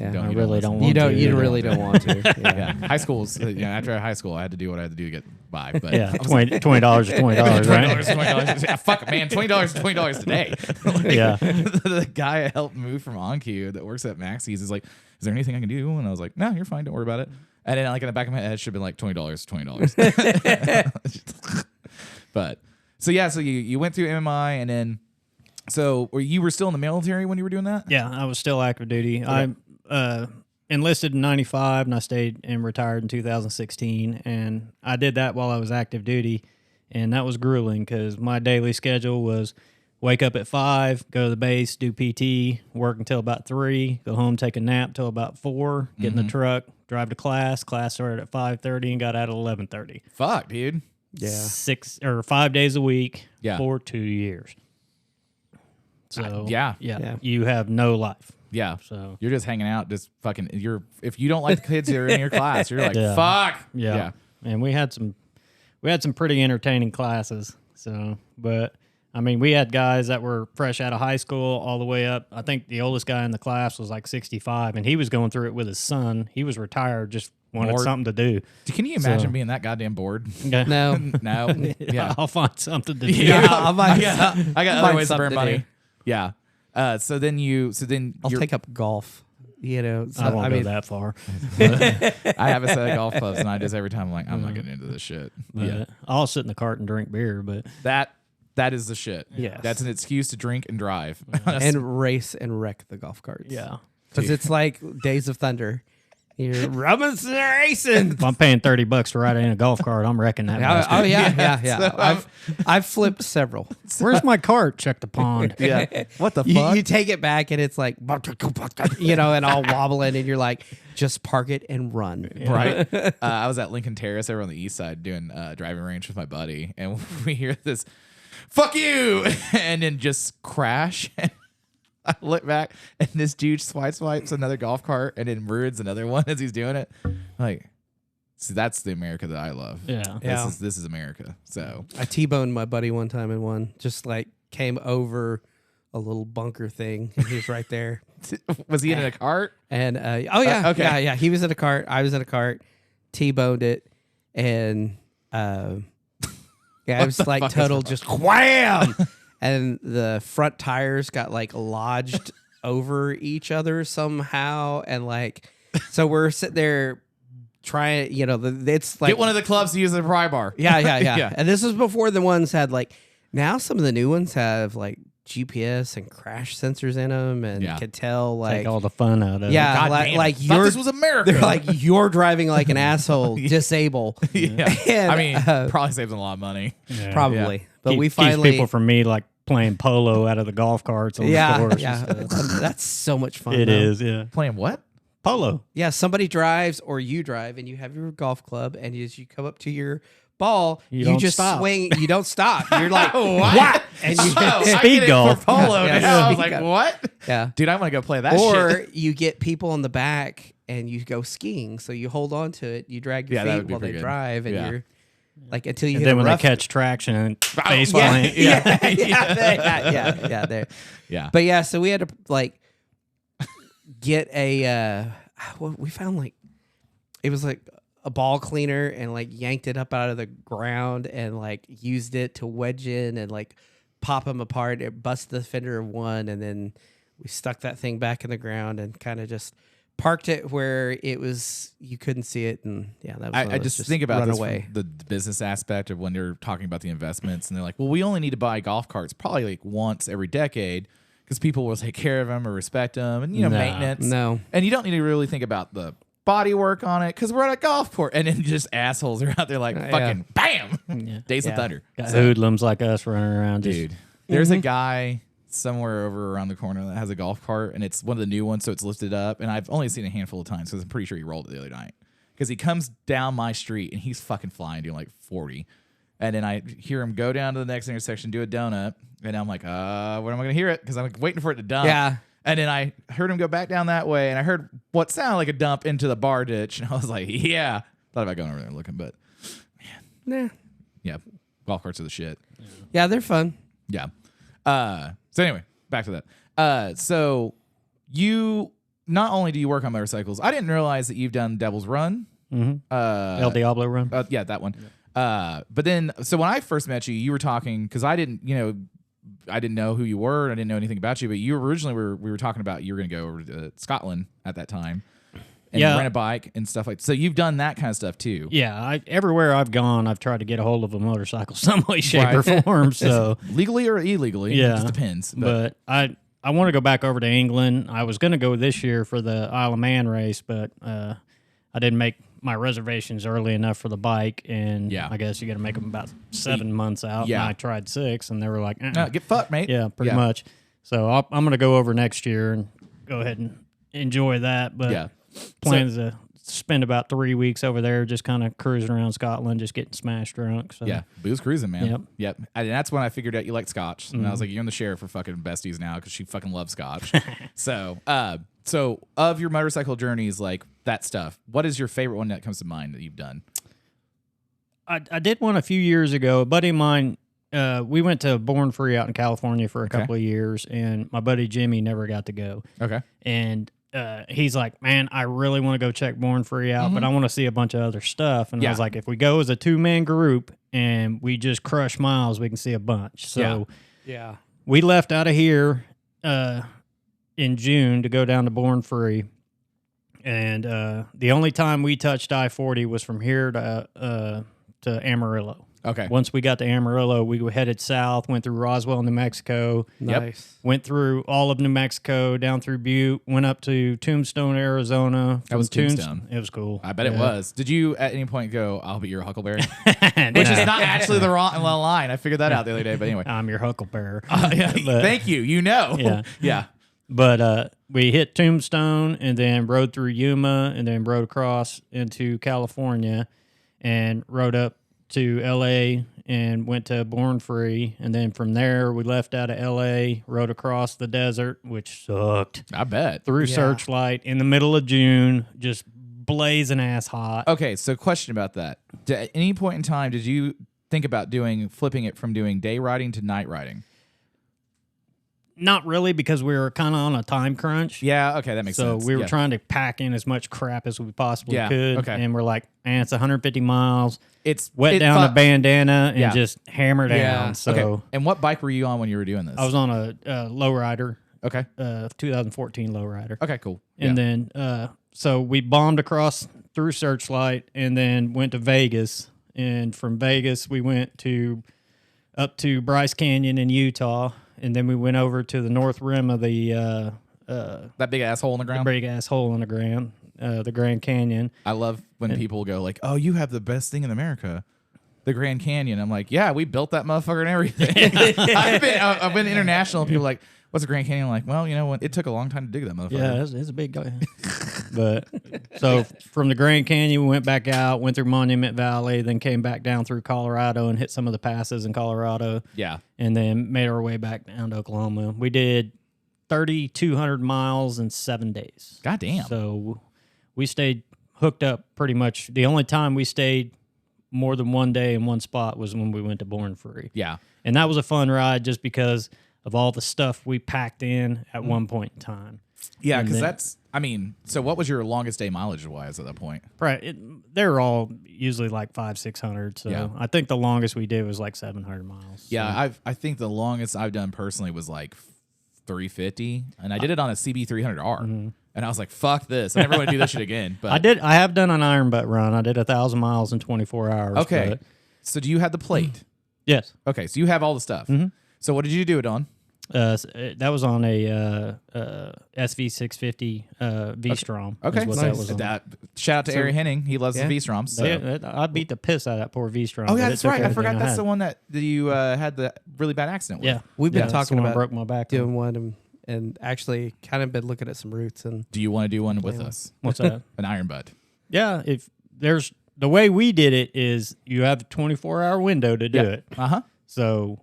I really don't want you to. You really don't want to. Yeah. High schools. After high school, I had to do what I had to do to get by. But $20 is $20, right? $20. Fuck, man, $20 is $20 today. The guy I helped move from OnQ that works at Maxie's is like, is there anything I can do? And I was like, no, you're fine. Don't worry about it. And then in the back of my head, it should have been like $20. But so you went through MMI, and then. So, you were still in the military when you were doing that? Yeah, I was still active duty. Okay. I enlisted in 95, and I stayed and retired in 2016. And I did that while I was active duty, and that was grueling because my daily schedule was wake up at 5, go to the base, do PT, work until about 3, go home, take a nap till about 4, get in the truck, drive to class. Class started at 5:30 and got out at 11:30. Fuck, dude. Yeah. 6 or 5 days a week for 2 years. So you have no life. Yeah. So you're just hanging out, just fucking. If you don't like the kids that are in your class, you're like, fuck. Yeah. And we had some pretty entertaining classes. So, but I mean, we had guys that were fresh out of high school all the way up. I think the oldest guy in the class was like 65, and he was going through it with his son. He was retired, just wanted something to do. Can you imagine being that goddamn bored? No. No. Yeah. I'll find something to do. Yeah. I got other ways to burn money. Yeah. So then I'll take up golf. I won't go that far. I have a set of golf clubs, and I just every time I'm like, I'm not getting into this shit. I'll sit in the cart and drink beer, but that is the shit. Yeah, that's an excuse to drink and drive and race and wreck the golf carts. Yeah, because it's like Days of Thunder. You're Robinson racing. If I'm paying $30 to ride in a golf cart, I'm wrecking that. Oh yeah. So I've flipped several. Where's my cart? Check the pond. Yeah. What the fuck? You take it back and it's like, and all wobbling, and you're like, just park it and run. Right. I was at Lincoln Terrace over on the east side doing driving range with my buddy, and we hear this, "Fuck you," and then just crash. I look back, and this dude swipes another golf cart and then ruins another one as he's doing it. Like, see, that's the America that I love. Yeah. This is America. So I T-boned my buddy one time, and one just like came over a little bunker thing, and he was right there. Was he in a cart? And yeah, he was in a cart. I was in a cart. T-boned it, and it was like total just wham. And the front tires got like lodged over each other somehow. And like, so we're sitting there trying, it's like. Get one of the clubs to use the pry bar. Yeah. And this was before the ones had like, now some of the new ones have like GPS and crash sensors in them and could tell like. Take all the fun out of it. Yeah. Like you're. This was America. They're like, you're driving like an asshole, disable. Yeah. And, I mean, probably saves them a lot of money. Yeah. Probably. Yeah. But keeps people from me like playing polo out of the golf carts on the course. Yeah, that's so much fun. It is, yeah. Playing what? Polo. Yeah, somebody drives or you drive, and you have your golf club, and as you come up to your ball, you just swing. You don't stop. You're like, what? And you speed golf for polo. I was like, what? Yeah, dude, I want to go play that. Or you get people in the back and you go skiing, so you hold on to it, you drag your feet while they drive, and Like until you And hit then a when rough, they catch traction and face yeah, plant. yeah. But yeah, so we had to like get a. Well, we found like it was like a ball cleaner and like yanked it up out of the ground and like used it to wedge in and like pop them apart. It busted the fender of one, and then we stuck that thing back in the ground and kind of just parked it where it was you couldn't see it. And yeah, that was I just think about this away. from the business aspect of when you're talking about the investments, and they're like, well, we only need to buy golf carts probably like once every decade because people will take care of them or respect them, and maintenance. No, and you don't need to really think about the body work on it because we're at a golf course, and then just assholes are out there like fucking bam, Days of Thunder. Got hoodlums like us running around. Dude, there's a guy somewhere over around the corner that has a golf cart, and it's one of the new ones, so it's lifted up, and I've only seen it a handful of times because I'm pretty sure he rolled it the other night because he comes down my street and he's fucking flying doing like 40, and then I hear him go down to the next intersection, do a donut, and I'm like, when am I gonna hear it? Because I'm like, waiting for it to dump. Yeah. And then I heard him go back down that way, and I heard what sounded like a dump into the bar ditch, and I was like, yeah. Thought about going over there and looking, but nah. yeah, golf carts are the shit. Yeah, they're fun. Yeah. So anyway, back to that. So you not only do you work on motorcycles, I didn't realize that you've done Devil's Run. El Diablo Run. Yeah, that one. But then, so when I first met you, you were talking because I didn't know who you were. I didn't know anything about you, but you originally we were talking about you were going to go over to Scotland at that time and rent a bike and stuff like that. So you've done that kind of stuff too. Yeah, everywhere I've gone, I've tried to get a hold of a motorcycle some way, shape, or form. So legally or illegally, it just depends. But I want to go back over to England. I was going to go this year for the Isle of Man race, but I didn't make my reservations early enough for the bike, and I guess you got to make them about 7 months out. Yeah. And I tried 6, and they were like, No, get fucked, mate. Yeah, pretty much. So I'm going to go over next year and go ahead and enjoy that. But plans to spend about 3 weeks over there just kind of cruising around Scotland, just getting smashed drunk. So. Yeah, booze cruising, man. Yep. And that's when I figured out you like Scotch. And I was like, you're in the sheriff for fucking besties now because she fucking loves Scotch. So of your motorcycle journeys, like that stuff, what is your favorite one that comes to mind that you've done? I did one a few years ago. A buddy of mine, we went to Born Free out in California for a couple of years, and my buddy Jimmy never got to go. Okay. And he's like, man, I really want to go check Born Free out, but I want to see a bunch of other stuff. And I was like, if we go as a 2-man group and we just crush miles, we can see a bunch. So we left out of here in June to go down to Born Free. And the only time we touched I-40 was from here to Amarillo. Okay. Once we got to Amarillo, we headed south, went through Roswell, New Mexico. Nice. Went through all of New Mexico, down through Butte, went up to Tombstone, Arizona. That was Tombstone. It was cool. I bet it was. Did you at any point go, I'll be your Huckleberry? Which is not actually the wrong line. I figured that out the other day, but anyway. I'm your Huckleberry. Thank you. You know. Yeah. Yeah. But we hit Tombstone and then rode through Yuma and then rode across into California and rode up to L.A. and went to Born Free. And then from there, we left out of L.A., rode across the desert, which sucked. I bet. Through Searchlight in the middle of June, just blazing ass hot. Okay, so question about that. At any point in time, did you think about flipping it from doing day riding to night riding? Not really, because we were kind of on a time crunch. Yeah, okay, that makes sense. So we were trying to pack in as much crap as we possibly could. Okay. And we're like, man, it's 150 miles. It's wet down a bandana and just hammer down. So, okay. And what bike were you on when you were doing this? I was on a lowrider. Okay. 2014 lowrider. Okay, cool. And then, so we bombed across through Searchlight and then went to Vegas. And from Vegas, we went up to Bryce Canyon in Utah. And then we went over to the north rim of the that big ass hole in the ground. The big ass hole in the ground, the Grand Canyon. I love when people go like, "Oh, you have the best thing in America, the Grand Canyon." I'm like, "Yeah, we built that motherfucker and everything." I've been international. And people are like, "What's a Grand Canyon?" I'm like, well, you know what? It took a long time to dig that motherfucker. Yeah, it's a big guy. But so from the Grand Canyon, we went back out, went through Monument Valley, then came back down through Colorado and hit some of the passes in Colorado. Yeah. And then made our way back down to Oklahoma. We did 3,200 miles in 7 days. God damn. So we stayed hooked up pretty much. The only time we stayed more than one day in one spot was when we went to Born Free. Yeah. And that was a fun ride just because of all the stuff we packed in at one point in time. Yeah, because that's, I mean, so what was your longest day mileage-wise at that point? Right. They're all usually like 500-600. So Yeah. I think the longest we did was like 700 miles. Yeah, I think the longest I've done personally was like 350, and I did it on a CB 300R. And I was like, fuck this. I never want to do this shit again. But I have done an iron butt run. I did 1,000 miles in 24 hours. okay. but- So do you have the plate? yes. Okay, so you have all the stuff. So what did you do it on? That was on a SV650 V-Strom. Okay, is what nice. that was on. Shout out to Ari Henning. He loves yeah. the V-Strom. So. I beat the piss out of that poor V-Strom. Oh, but yeah, it that's took right. I everything forgot that's had. the one that you had the really bad accident with. Yeah. We've been That's talking the one I about broke my back. doing one and actually kind of been looking at some routes. And Do you want to do one with us? What's that? An iron butt. Yeah, if there's the way we did it is you have a 24-hour window to do it. Uh-huh. So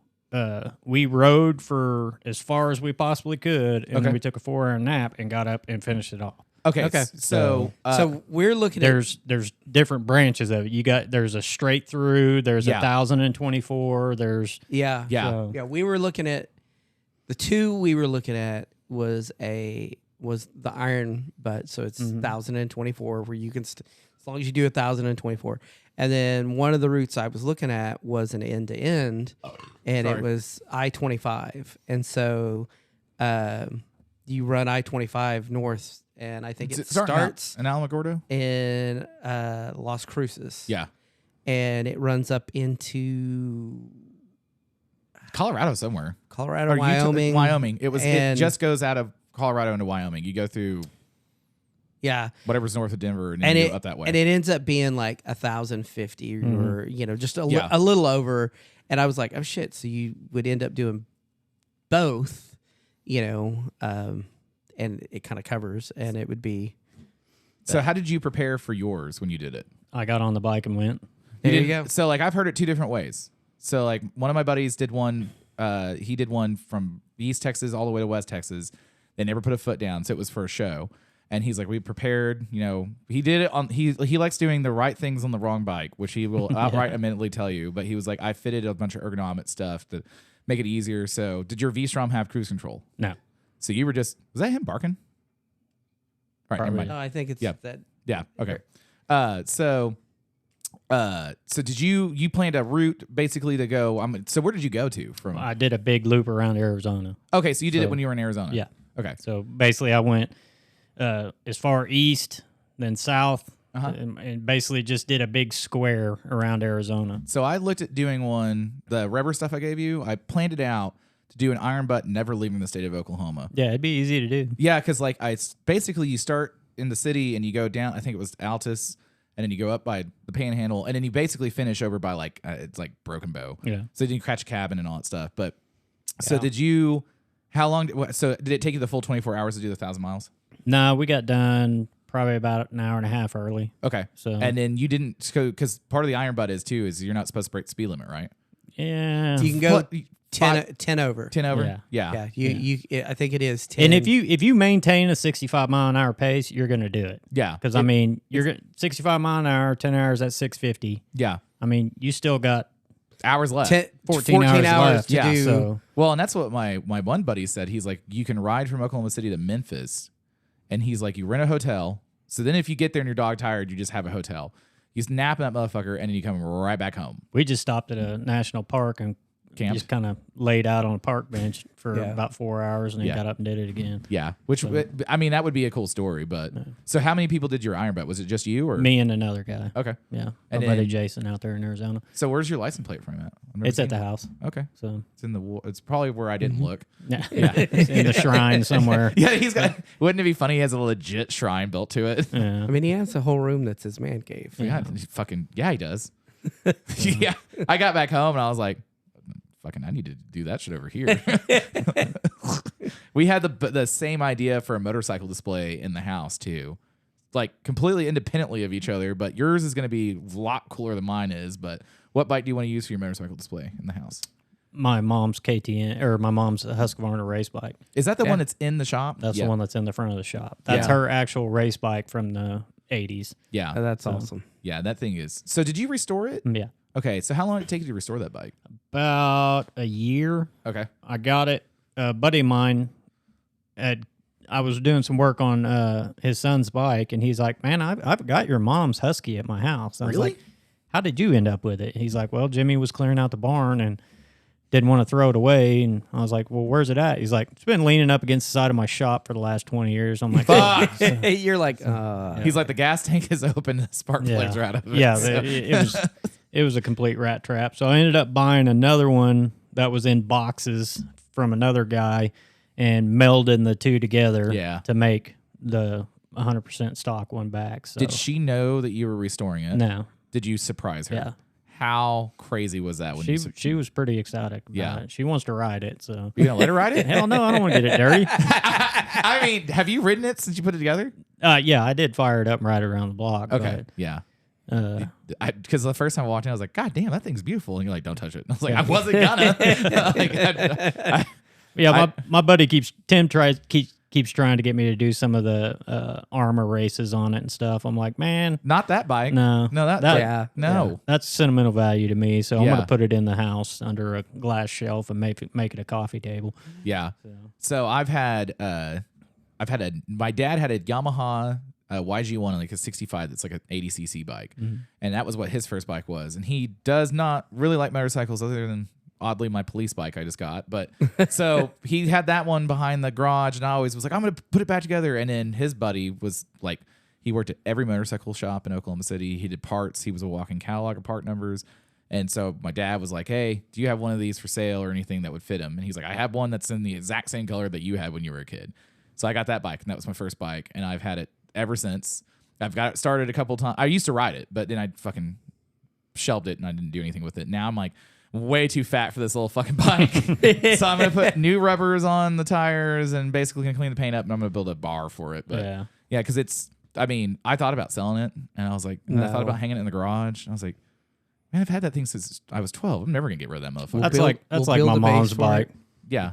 we rode for as far as we possibly could, and then we took a 4-hour nap and got up and finished it off. Okay. so we're looking There's different branches of it. There's a straight through. There's Yeah. 1,024. There's yeah. so- We were looking at the two we were looking at was the iron butt, so it's 1,024 where you can as long as you do 1,024. And then one of the routes I was looking at was an end to end, and it was I-25, and so you run I-25 north, and I think it starts in Alamogordo in Las Cruces. Yeah. And it runs up into Colorado somewhere. Colorado, Or Wyoming. Wyoming. It and- just goes out of Colorado into Wyoming. You go through Yeah. whatever's north of Denver and then you go up that way. And it ends up being like 1,050 or, just a Yeah. little over. And I was like, oh shit. So you would end up doing both, and it kind of covers, and it would be. So how did you prepare for yours when you did it? I got on the bike and went. There you didn't- go. So like I've heard it two different ways. So like one of my buddies did one. He did one from East Texas all the way to West Texas. They never put a foot down, so it was for a show. And he's like, we prepared. He did it on. He likes doing the right things on the wrong bike, which he will outright admittedly tell you. But he was like, I fitted a bunch of ergonomic stuff to make it easier. So did your V-Strom have cruise control? No. So you were just, was that him barking? All right, never Probably. mind. No, I think it's Yeah. that. Yeah. Okay. So did you planned a route basically to go? So where did you go to from? I did a big loop around Arizona. Okay, so you did it So- when you were in Arizona. Yeah. Okay. So basically, I went as far east, then south, Uh-huh. and basically just did a big square around Arizona. So I looked at doing the rubber stuff I gave you. I planned it out to do an iron butt, never leaving the state of Oklahoma. Yeah, it'd be easy to do. Yeah, because basically you start in the city and you go down. I think it was Altus, and then you go up by the Panhandle, and then you basically finish over by it's like Broken Bow. Yeah. So then you catch a cabin and all that stuff. But so Yeah. did you? How long? So did it take you the full 24 hours to do the 1,000 miles? No, we got done probably about an hour and a half early. Okay. So- and then you didn't go because part of the iron butt is you're not supposed to break the speed limit, right? Yeah. You can go What? 10 over. 10 over. Yeah. You. I think it is 10. And if you maintain a 65 mile an hour pace, you're going to do it. Yeah. Because I mean, you're 65 mile an hour, 10 hours, that's 650. Yeah. I mean, you still got Hours left. 14 hours left. to Yeah, do. so Well, and that's what my one buddy said. He's like, you can ride from Oklahoma City to Memphis, and he's like, you rent a hotel. So then if you get there and you're dog tired, you just have a hotel. You just nap in that motherfucker, and then you come right back home. we just stopped at a national park and Camped? just kind of laid out on a park bench for Yeah. about 4 hours and then Yeah. got up and did it again. Yeah, which I mean that would be a cool story. But so how many people did your iron butt? Was it just you or Me and another guy. Okay. Yeah. And My buddy then- Jason out there in Arizona. So where's your license plate from at? I've never It's seen at the it. house. Okay, So it's in the. It's probably where I didn't look. yeah. It's in the shrine somewhere. Yeah, he's got. Wouldn't it be funny? He has a legit shrine built to it. Yeah. I mean, he has a whole room that's his man cave. Yeah, he does. Yeah, I got back home and I was like, fucking, I need to do that shit over here. We had the same idea for a motorcycle display in the house too, like completely independently of each other. But yours is going to be a lot cooler than mine is. But what bike do you want to use for your motorcycle display in the house? My mom's KTM or my mom's Husqvarna race bike. Is that the one that's in the shop? That's Yeah. the one that's in the front of the shop. That's Yeah. her actual race bike from the 80s. Yeah. Oh, that's awesome. Yeah, that thing is. So did you restore it? Yeah. Okay, so how long did it take you to restore that bike? About a year. Okay. I got it. A buddy of mine I was doing some work on his son's bike, and he's like, "Man, I've got your mom's Husky at my house." I was Really? like, "How did you end up with it?" He's like, "Well, Jimmy was clearing out the barn and didn't want to throw it away." And I was like, "Well, where's it at?" He's like, "It's been leaning up against the side of my shop for the last 20 years." I'm like, Fuck. You're like, He's like, the gas tank is open, the spark plugs are out of it. Yeah, so- it was a complete rat trap. So I ended up buying another one that was in boxes from another guy and melding the two together to make the 100% stock one back. So Did she know that you were restoring it? No. Did you surprise her? Yeah. How crazy was that? When She was pretty ecstatic about it. She wants to ride it. So You gonna let her ride it? Hell no, I don't want to get it dirty. I mean, have you ridden it since you put it together? Yeah, I did fire it up and ride it around the block. Okay, yeah. Because the first time I walked in, I was like, "God damn, that thing's beautiful," and you're like, "Don't touch it." And I was like, "I wasn't gonna." My buddy keeps trying to get me to do some of the armor races on it and stuff. I'm like, man, Not that bike. no, That's sentimental value to me. So I'm Yeah. gonna put it in the house under a glass shelf and make it a coffee table. Yeah. So my dad had a Yamaha YG1, like a 65. That's like an 80cc bike, and that was what his first bike was. And he does not really like motorcycles, other than oddly my police bike I just got. But so he had that one behind the garage, and I always was like, I'm gonna put it back together. And then his buddy was like, he worked at every motorcycle shop in Oklahoma City. He did parts. He was a walking catalog of part numbers. And so my dad was like, "Hey, do you have one of these for sale or anything that would fit him?" And he's like, "I have one that's in the exact same color that you had when you were a kid." So I got that bike, and that was my first bike, and I've had it ever since. I've got it started a couple times. I used to ride it, but then I fucking shelved it, and I didn't do anything with it. Now I'm like way too fat for this little fucking bike. So I'm going to put new rubbers on the tires and basically going to clean the paint up, and I'm going to build a bar for it. But yeah, because it's, I mean, I thought about selling it, and I was like, and I thought about hanging it in the garage, and I was like, man, I've had that thing since I was 12. I'm never going to get rid of that motherfucker. That's like my mom's bike. Yeah.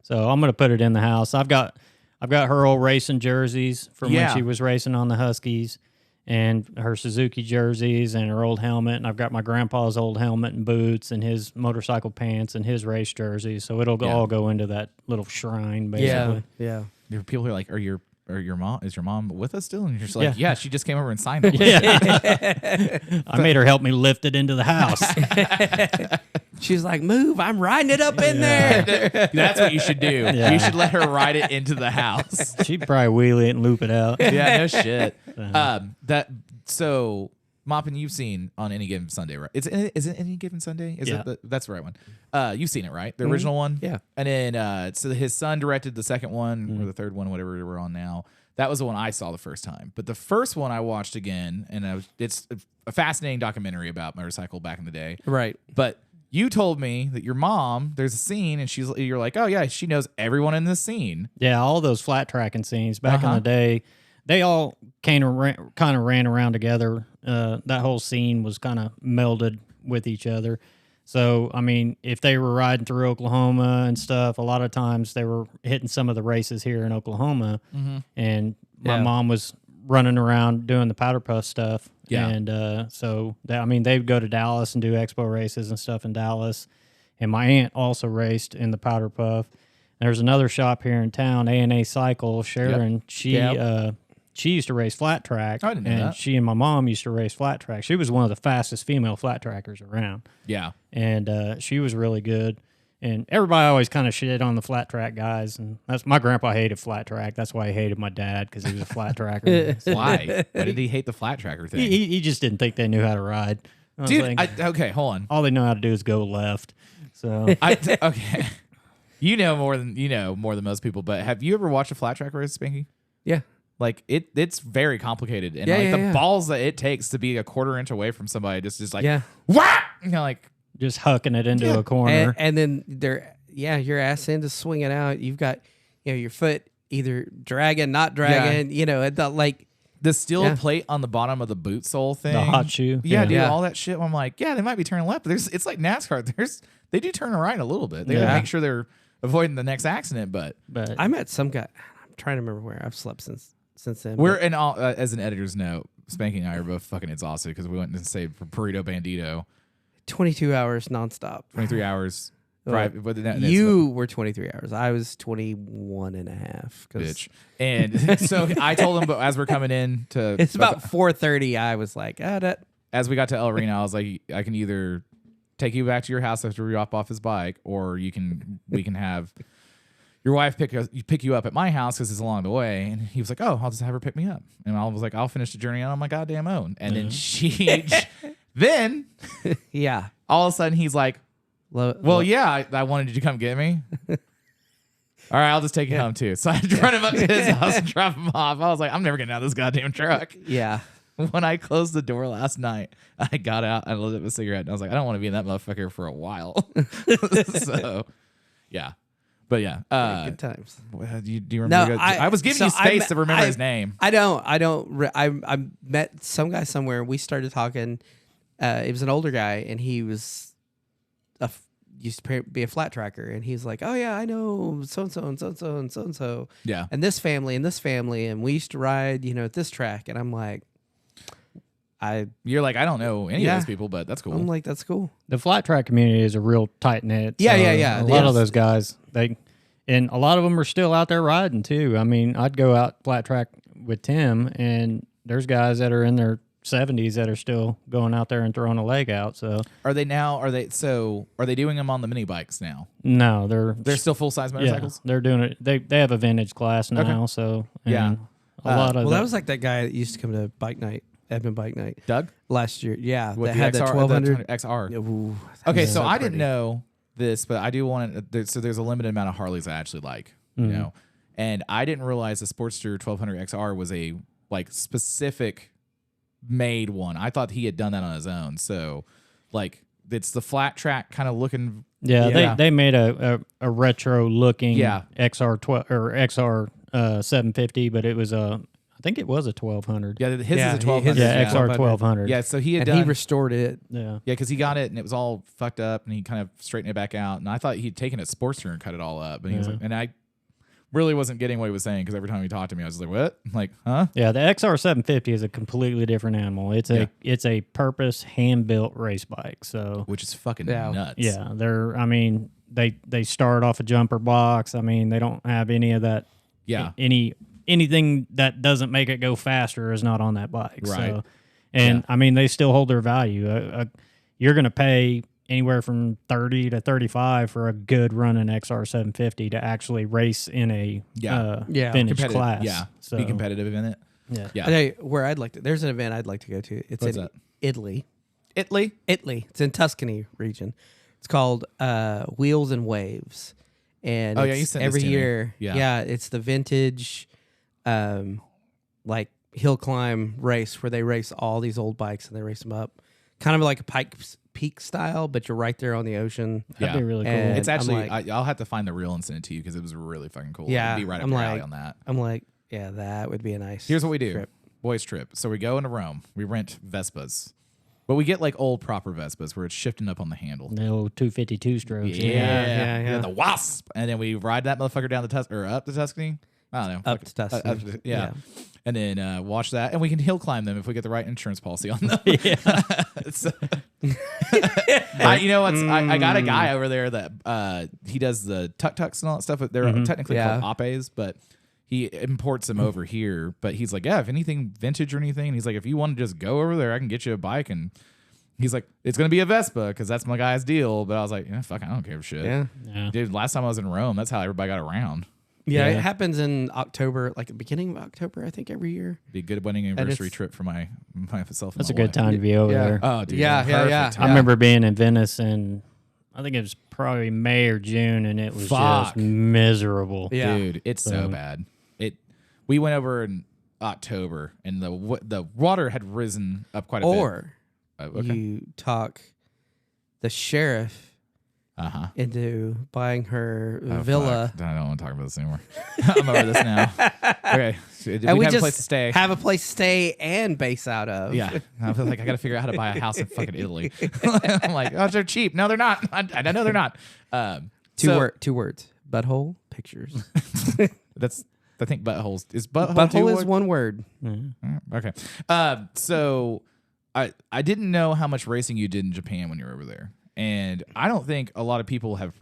So I'm gonna put it in the house. I've got her old racing jerseys from when she was racing on the Huskies, and her Suzuki jerseys and her old helmet. And I've got my grandpa's old helmet and boots and his motorcycle pants and his race jerseys. So it'll all go into that little shrine, basically. Yeah. There are people who are like, is your mom with us still? And you're just like, yeah, she just came over and signed it. I made her help me lift it into the house. She's like, "Move, I'm riding it up in there." That's what you should do. Yeah. You should let her ride it into the house. She'd probably wheelie it and loop it out. Yeah, no shit. So Moppin, you've seen on Any Given Sunday, right? Is it Any Given Sunday? That's the right one. You've seen it, right? The original one? Yeah. And then so his son directed the second one or the third one, whatever we're on now. That was the one I saw the first time. But the first one I watched again, and it's a fascinating documentary about motorcycle back in the day. Right. But you told me that your mom, there's a scene, and you're like, oh yeah, she knows everyone in this scene. Yeah, all those flat tracking scenes back in the day, they all kind of ran around together. That whole scene was kind of melded with each other. So, I mean, if they were riding through Oklahoma and stuff, a lot of times they were hitting some of the races here in Oklahoma. And my mom was running around doing the powder puff stuff. Yeah. And so, they would go to Dallas and do expo races and stuff in Dallas. And my aunt also raced in the powder puff. There's another shop here in town, A&A Cycle. Sharon, she used to race flat track. I didn't know and that. she and my mom used to race flat track. She was one of the fastest female flat trackers around. Yeah. And she was really good. And everybody always kind of shit on the flat track guys. And my grandpa hated flat track. That's why he hated my dad, because he was a flat tracker. Why? Why did he hate the flat tracker thing? He just didn't think they knew how to ride. Dude, okay, hold on. All they know how to do is go left. So Okay. You know more than most people, but have you ever watched a flat track race, Spanky? Yeah. Like it's very complicated, and the balls that it takes to be a quarter inch away from somebody, just like whap! Like just hucking it into a corner, and then your ass end to swing it out. You've got your foot either dragging, not dragging. Like the steel plate on the bottom of the boot sole thing, the hot shoe. Dude, all that shit. I'm like, they might be turning left, but it's like NASCAR. They do turn right a little bit. They gotta make sure they're avoiding the next accident. But I met some guy. I'm trying to remember where. I've slept since since then. We're in all as an editor's note. Spanky and I are both fucking exhausted because we went and stayed for Burrito Bandito. 22 hours nonstop. 23 hours. Well, But you were 23 hours. I was 21 and a half. Bitch. And so I told him, but as we're coming in to... It's about 4:30. I was like, as we got to El Reno, I was like, I can either take you back to your house after we drop off his bike, or we can have your wife pick you up at my house because it's along the way. And he was like, oh, I'll just have her pick me up. And I was like, I'll finish the journey on my goddamn own. And then then yeah. all of a sudden he's like, yeah, I wanted you to come get me. All right, I'll just take you home too. So I had to run him up to his house and drop him off. I was like, I'm never getting out of this goddamn truck. Yeah. When I closed the door last night, I got out, I lit up a cigarette, and I was like, I don't want to be in that motherfucker for a while. So, yeah. But yeah. Good times. Do you remember? No, I was giving you space to remember his name. I met some guy somewhere. We started talking. It was an older guy, and he was used to be a flat tracker, and he's like, oh yeah, I know so and so and so and so and so and so. Yeah. And this family, and we used to ride, at this track. And I'm like, you're like, I don't know any of those people, but that's cool. I'm like, that's cool. The flat track community is a real tight knit. Yeah. A lot of those guys, and a lot of them are still out there riding too. I mean, I'd go out flat track with Tim, and there's guys that are in their 70s that are still going out there and throwing a leg out. So are they doing them on the mini bikes now? No, they're still full size motorcycles. Yeah, they're doing it. They have a vintage class now. Okay. So yeah, a lot of that was like that guy that used to come to bike night. Edmund Bike Night. Doug? Last year. Yeah. With that had the 1200 XR. Ooh, okay, so I didn't know this, but I do want to. So there's a limited amount of Harleys I actually like, you know, and I didn't realize the Sportster 1200 XR was a specific made one. I thought he had done that on his own. So it's the flat track kind of looking. Yeah, they made a retro looking XR 12 or XR 750, but it was I think it was a 1200. Yeah, his is a 1200. Yeah, XR 1200. Yeah, so he restored it. Yeah, because he got it and it was all fucked up, and he kind of straightened it back out. And I thought he'd taken a Sportster and cut it all up, and he was like, and I really wasn't getting what he was saying because every time he talked to me, I was like, "What?" I'm like, huh? Yeah, the XR 750 is a completely different animal. It's a purpose hand built race bike. So which is fucking nuts. Yeah, they start off a jumper box. I mean, they don't have any of that. Yeah, anything that doesn't make it go faster is not on that bike. Right. So, and I mean, they still hold their value. You're going to pay anywhere from 30 to 35 for a good running XR 750 to actually race in a vintage class. Yeah, so, be competitive in it. Yeah. Yeah. I tell you where there's an event I'd like to go to. It's What's in that? Italy. Italy? It's in Tuscany region. It's called Wheels and Waves. And you sent every this to me. year. Yeah. It's the vintage hill climb race where they race all these old bikes and they race them up. Kind of like a Pikes Peak style, but you're right there on the ocean. That'd be really cool. And It's actually, I'm like, I'll have to find the reel and send it to you because it was really fucking cool. Yeah, It'd be right up I'm your like- alley on that. I'm like, yeah, that would be a nice Here's what we do. trip. Boys trip. So we go into Rome. We rent Vespas. But we get old proper Vespas where it's shifting up on the handle. The old 252 strokes. Yeah. The Wasp. And then we ride that motherfucker down up to Tuscany. I don't know. Up to Tuscany. Yeah. And then watch that. And we can hill climb them if we get the right insurance policy on them. So, you know what's? I got a guy over there that he does the tuk-tuks and all that stuff. They're technically called apes, but he imports them over here. But he's like, yeah, if anything vintage or anything, he's like, if you want to just go over there, I can get you a bike. And he's like, it's going to be a Vespa because that's my guy's deal. But I was like, yeah, fuck, I don't give a shit. Yeah. Dude, last time I was in Rome, that's how everybody got around. Yeah, it happens in October, like the beginning of October, I think, every year. Be a good wedding anniversary trip for myself. That's a good time to be over there. Oh, dude. Yeah. Perfect I remember being in Venice, and I think it was probably May or June, and it was just miserable. Yeah. Dude, it's so bad. We went over in October, and the water had risen up quite a bit. Or you talk the sheriff into buying her villa. Fuck. I don't want to talk about this anymore. I'm over this now. Okay. And we have just a place to stay. have a place to stay and base out of. Yeah. I was like, I got to figure out how to buy a house in fucking Italy. I'm like, oh, they're cheap. No, they're not. I know they're not. Two words. Butthole pictures. That's I think buttholes is butthole. Butthole is one word. Okay. So I didn't know how much racing you did in Japan when you were over there, and I don't think a lot of people have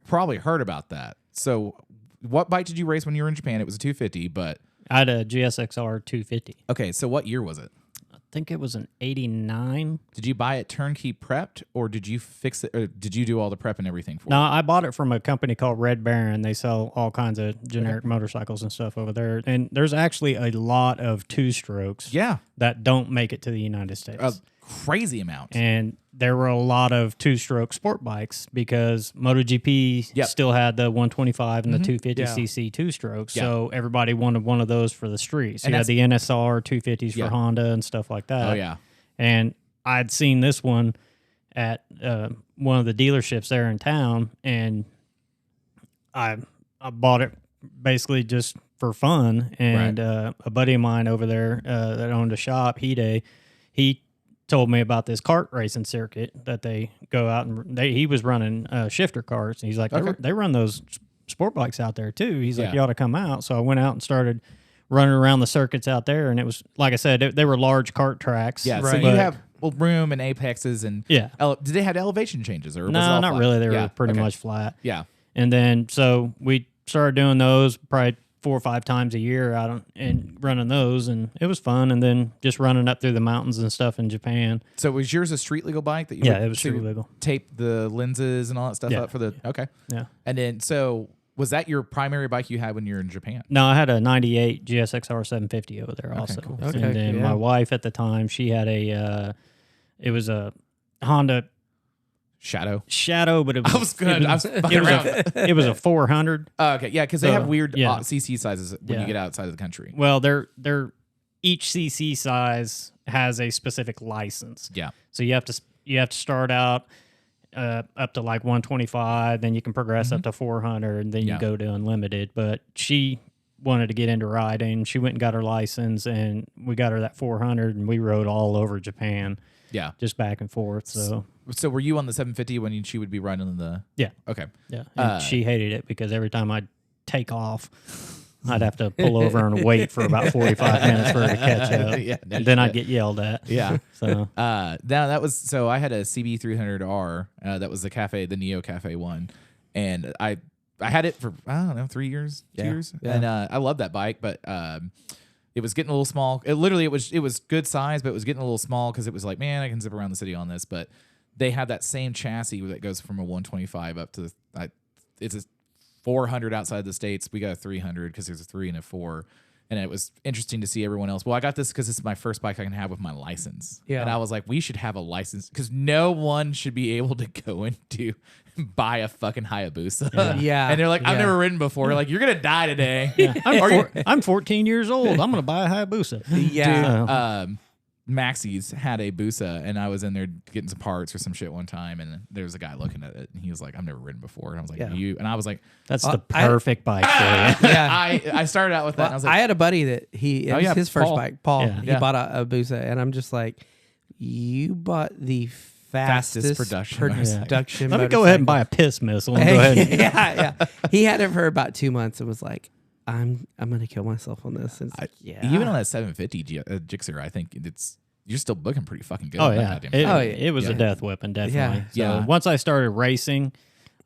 probably heard about that. So, what bike did you race when you were in Japan? It was a 250, but I had a GSXR 250. okay. So, what year was it? I think it was an 89. Did you buy it turnkey prepped, or did you fix it, or did you do all the prep and everything for No, it? I bought it from a company called Red Baron. They sell all kinds of generic motorcycles and stuff over there. And there's actually a lot of two-strokes Yeah, that don't make it to the United States. a crazy amount. And there were a lot of two-stroke sport bikes because MotoGP Yep. still had the 125 and the 250cc two-strokes. Yeah. So everybody wanted one of those for the streets. And You had the NSR 250s Yeah. for Honda and stuff like that. Oh yeah, And I'd seen this one at one of the dealerships there in town, and I bought it basically just for fun. And a buddy of mine over there that owned a shop, he told me about this kart racing circuit that they go out and he was running shifter karts. And he's like, they run those sport bikes out there too. He's like, you ought to come out. So I went out and started running around the circuits out there, and it was like I said, they were large kart tracks. yeah. So Right. you have room and apexes and Yeah. Did they have elevation changes or was it No, all not flat? really. They Yeah, were pretty okay. much flat. Yeah. And then so we started doing those probably 4 or 5 times a year out and running those, and it was fun. And then just running up through the mountains and stuff in Japan. So was yours a street legal bike that you? Yeah, would- it was so you street legal. Tape the lenses and all that stuff Yeah. up for the okay. Yeah. And then so was that your primary bike you had when you were in Japan? No, I had a 98 GSXR 750 over there also. cool. Okay, and then yeah. my wife at the time, she had it was a Honda Shadow. Shadow, but it was I was good. I was fucking it was around. it was a 400. Okay, yeah, because they have weird yeah. CC sizes when you Yeah. get outside of the country. Well, they're each CC size has a specific license. Yeah. So you have to start out up to like 125, then you can progress up to 400, and then Yeah. you go to unlimited. But she wanted to get into riding. She went and got her license, and we got her that 400, and we rode all over Japan, Yeah. just back and forth. So were you on the 750 when she would be riding the? yeah, Okay. yeah. And she hated it because every time I'd take off, I'd have to pull over and wait for about 45 minutes for her to catch up. Yeah, no and then I'd shit. get yelled at. Yeah. So Now that was so I had a CB300R. That was the Neo Cafe one, and I had it for I don't know 3 years, 2 years, Yeah. and I love that bike, but it was getting a little small. It was good size, but it was getting a little small because it was like, man, I can zip around the city on this. But they have that same chassis that goes from a 125 up to it's a 400 outside the States. We got a 300 because there's a 3 and a 4. And it was interesting to see everyone else. Well, I got this because this is my first bike I can have with my license. Yeah. And I was like, we should have a license because no one should be able to go into buy a fucking Hayabusa. Yeah. And they're like, I've Yeah. never ridden before. Like, you're going to die today. I'm 14 years old. I'm going to buy a Hayabusa. Yeah. So, Maxie's had a Busa, and I was in there getting some parts or some shit one time, and there was a guy looking at it, and he was like, I've never ridden before. And I was like, Yeah. And I was like, that's the I- perfect bike for you. Yeah. I started out with that, and I was like, I had a buddy that it was yeah, his first Paul. bike. Paul. Yeah. He Yeah. bought a Busa, and I'm just like, you bought the fastest production motorcycle. production Let me go ahead and buy a piss missile and go ahead. And, yeah, yeah. He had it for about 2 months and was like, I'm gonna kill myself on this. And it's like, yeah. even on that 750 Gixxer, I think you're still looking pretty fucking good. oh on that yeah, goddamn it, thing. Oh, yeah. it was Yeah. a death weapon, definitely. Yeah. So Yeah. once I started racing,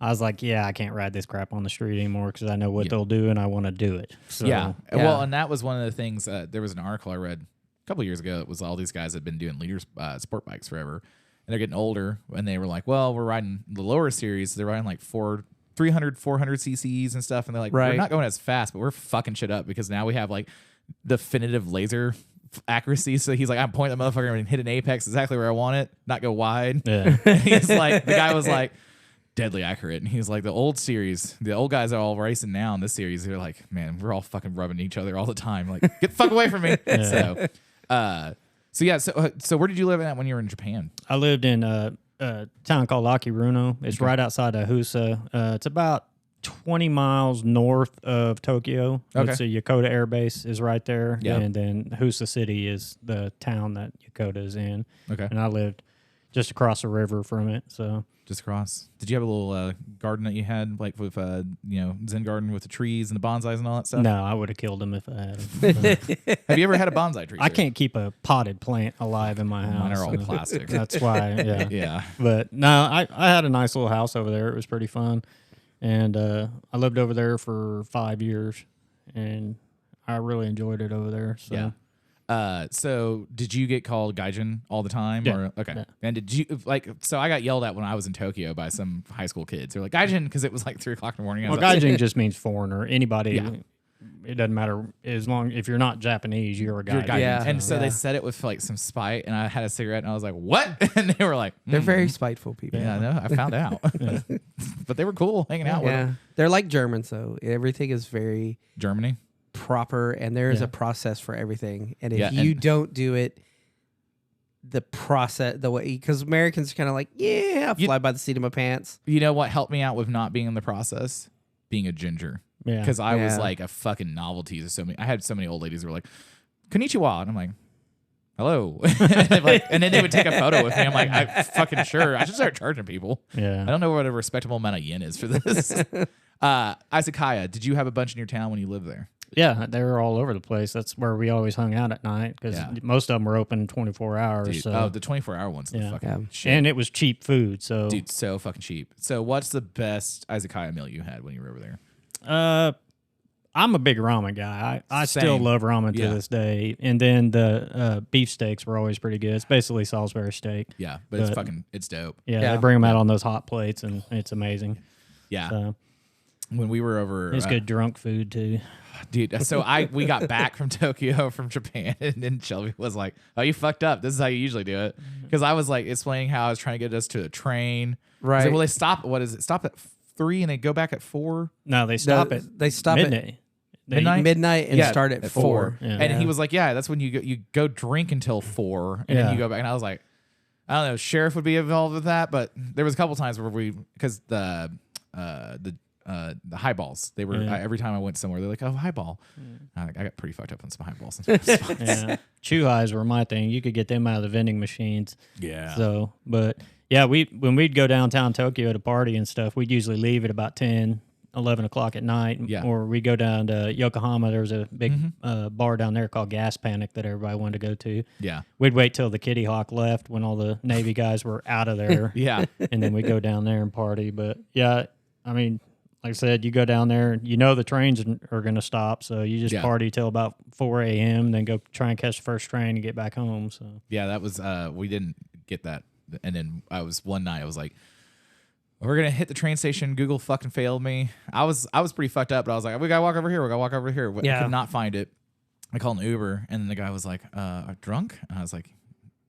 I was like, yeah, I can't ride this crap on the street anymore because I know what they'll do and I want to do it. So, Yeah. Yeah. Well, and that was one of the things. There was an article I read a couple years ago. It was all these guys had been doing leaders sport bikes forever, and they're getting older. And they were like, well, we're riding the lower series. They're riding like 300, 400 cc's and stuff. And they're like, we're Right. not going as fast, but we're fucking shit up because now we have like definitive laser accuracy. So he's like, I'm pointing the motherfucker and hit an apex exactly where I want it, not go wide. Yeah. And he's like, the guy was like, deadly accurate. And he was like, the old series, the old guys are all racing now in this series. They're like, man, we're all fucking rubbing each other all the time. Like, get the fuck away from me. So where did you live at when you were in Japan? I lived in a town called Akiruno. It's right outside of Husa. It's about 20 miles north of Tokyo. Okay. It's a Yokota Air Base is right there. Yeah. And then Husa City is the town that Yokota is in. Okay. And I lived just across the river from it. So just across. Did you have a little garden that you had, like with Zen garden with the trees and the bonsais and all that stuff? no, I would have killed him if I had him. Have you ever had a bonsai tree? I can't keep a potted plant alive in my house. Mine are all so plastic. That's why, yeah. Yeah. But no, I had a nice little house over there. It was pretty fun. And I lived over there for 5 years, and I really enjoyed it over there. So. Yeah. So did you get called Gaijin all the time? Yeah. Or okay. Yeah. And did you so I got yelled at when I was in Tokyo by some high school kids. They're like Gaijin because it was like 3:00 in the morning. I Well, was like, gaijin just means foreigner. Anybody, Yeah. it doesn't matter if you're not Japanese, you're a You're gaijin. Gaijin. Yeah. And so Yeah. they said it with like some spite, and I had a cigarette, and I was like, "What?" And they were like, They're very spiteful people. Yeah, I know. I found out, but they were cool hanging out with Yeah. them. They're like Germans, though. Everything is very Germany. proper, and there is Yeah. a process for everything. And if Yeah, you and- don't do it, the process, the way, because Americans are kind of like, yeah, I fly by the seat of my pants. You know what helped me out with not being in the process? Being a ginger. Yeah. Because I was Yeah. like a fucking novelty to so many. I had so many old ladies who were like, "Konnichiwa," and I'm like, "Hello," and then they would take a photo with me. I'm like, "I fucking sure. I should start charging people." Yeah. I don't know what a respectable amount of yen is for this. Izakaya, did you have a bunch in your town when you lived there? Yeah, they were all over the place. That's where we always hung out at night because Yeah. most of them were open 24 hours. Dude, So. the 24-hour one's the Yeah. fucking Yeah. shit. And it was cheap food. So, Dude, so fucking cheap. So what's the best Izakaya meal you had when you were over there? I'm a big ramen guy. I still Same. love ramen Yeah. to this day. And then the beef steaks were always pretty good. It's basically Salisbury steak. Yeah, but it's But- fucking, it's dope. Yeah, Yeah. they bring them out on those hot plates, and it's amazing. Yeah. So When we were over, it's good drunk food too. dude. So we got back from Tokyo from Japan, and then Shelby was like, "Oh, you fucked up. This is how you usually do it." Because I was like explaining how I was trying to get us to a train. Right. He's like, well, they stop. What is it? Stop at 3 and they go back at 4. No, they stop No, at they stop midnight. They- Midnight? midnight and Yeah, start at 4. Yeah. And he was like, "Yeah, that's when you go drink until 4, and Yeah. then you go back." And I was like, "I don't know. Sheriff would be involved with that, but there was a couple times where because the highballs, they were Yeah. every time I went somewhere, they're like, "Oh, highball." I got pretty fucked up on some highballs. Yeah. Chew highs were my thing. You could get them out of the vending machines. Yeah. So, but yeah, when we'd go downtown Tokyo to party and stuff, we'd usually leave at about 10, 11 o'clock at night. Yeah. Or we go down to Yokohama. There was a big bar down there called Gas Panic that everybody wanted to go to. Yeah. We'd wait till the Kitty Hawk left when all the Navy guys were out of there. Yeah. And then we'd go down there and party. But yeah, I mean, like I said, you go down there, you know the trains are going to stop, so you just Yeah. party till about 4 a.m., then go try and catch the first train and get back home. So Yeah, that was we didn't get that. And then one night I was like, we're gonna hit the train station. Google fucking failed me. I was pretty fucked up, but I was like, we gotta walk over here. We gotta walk over here. I Yeah. could not find it. I called an Uber, and then the guy was like, drunk? And I was like,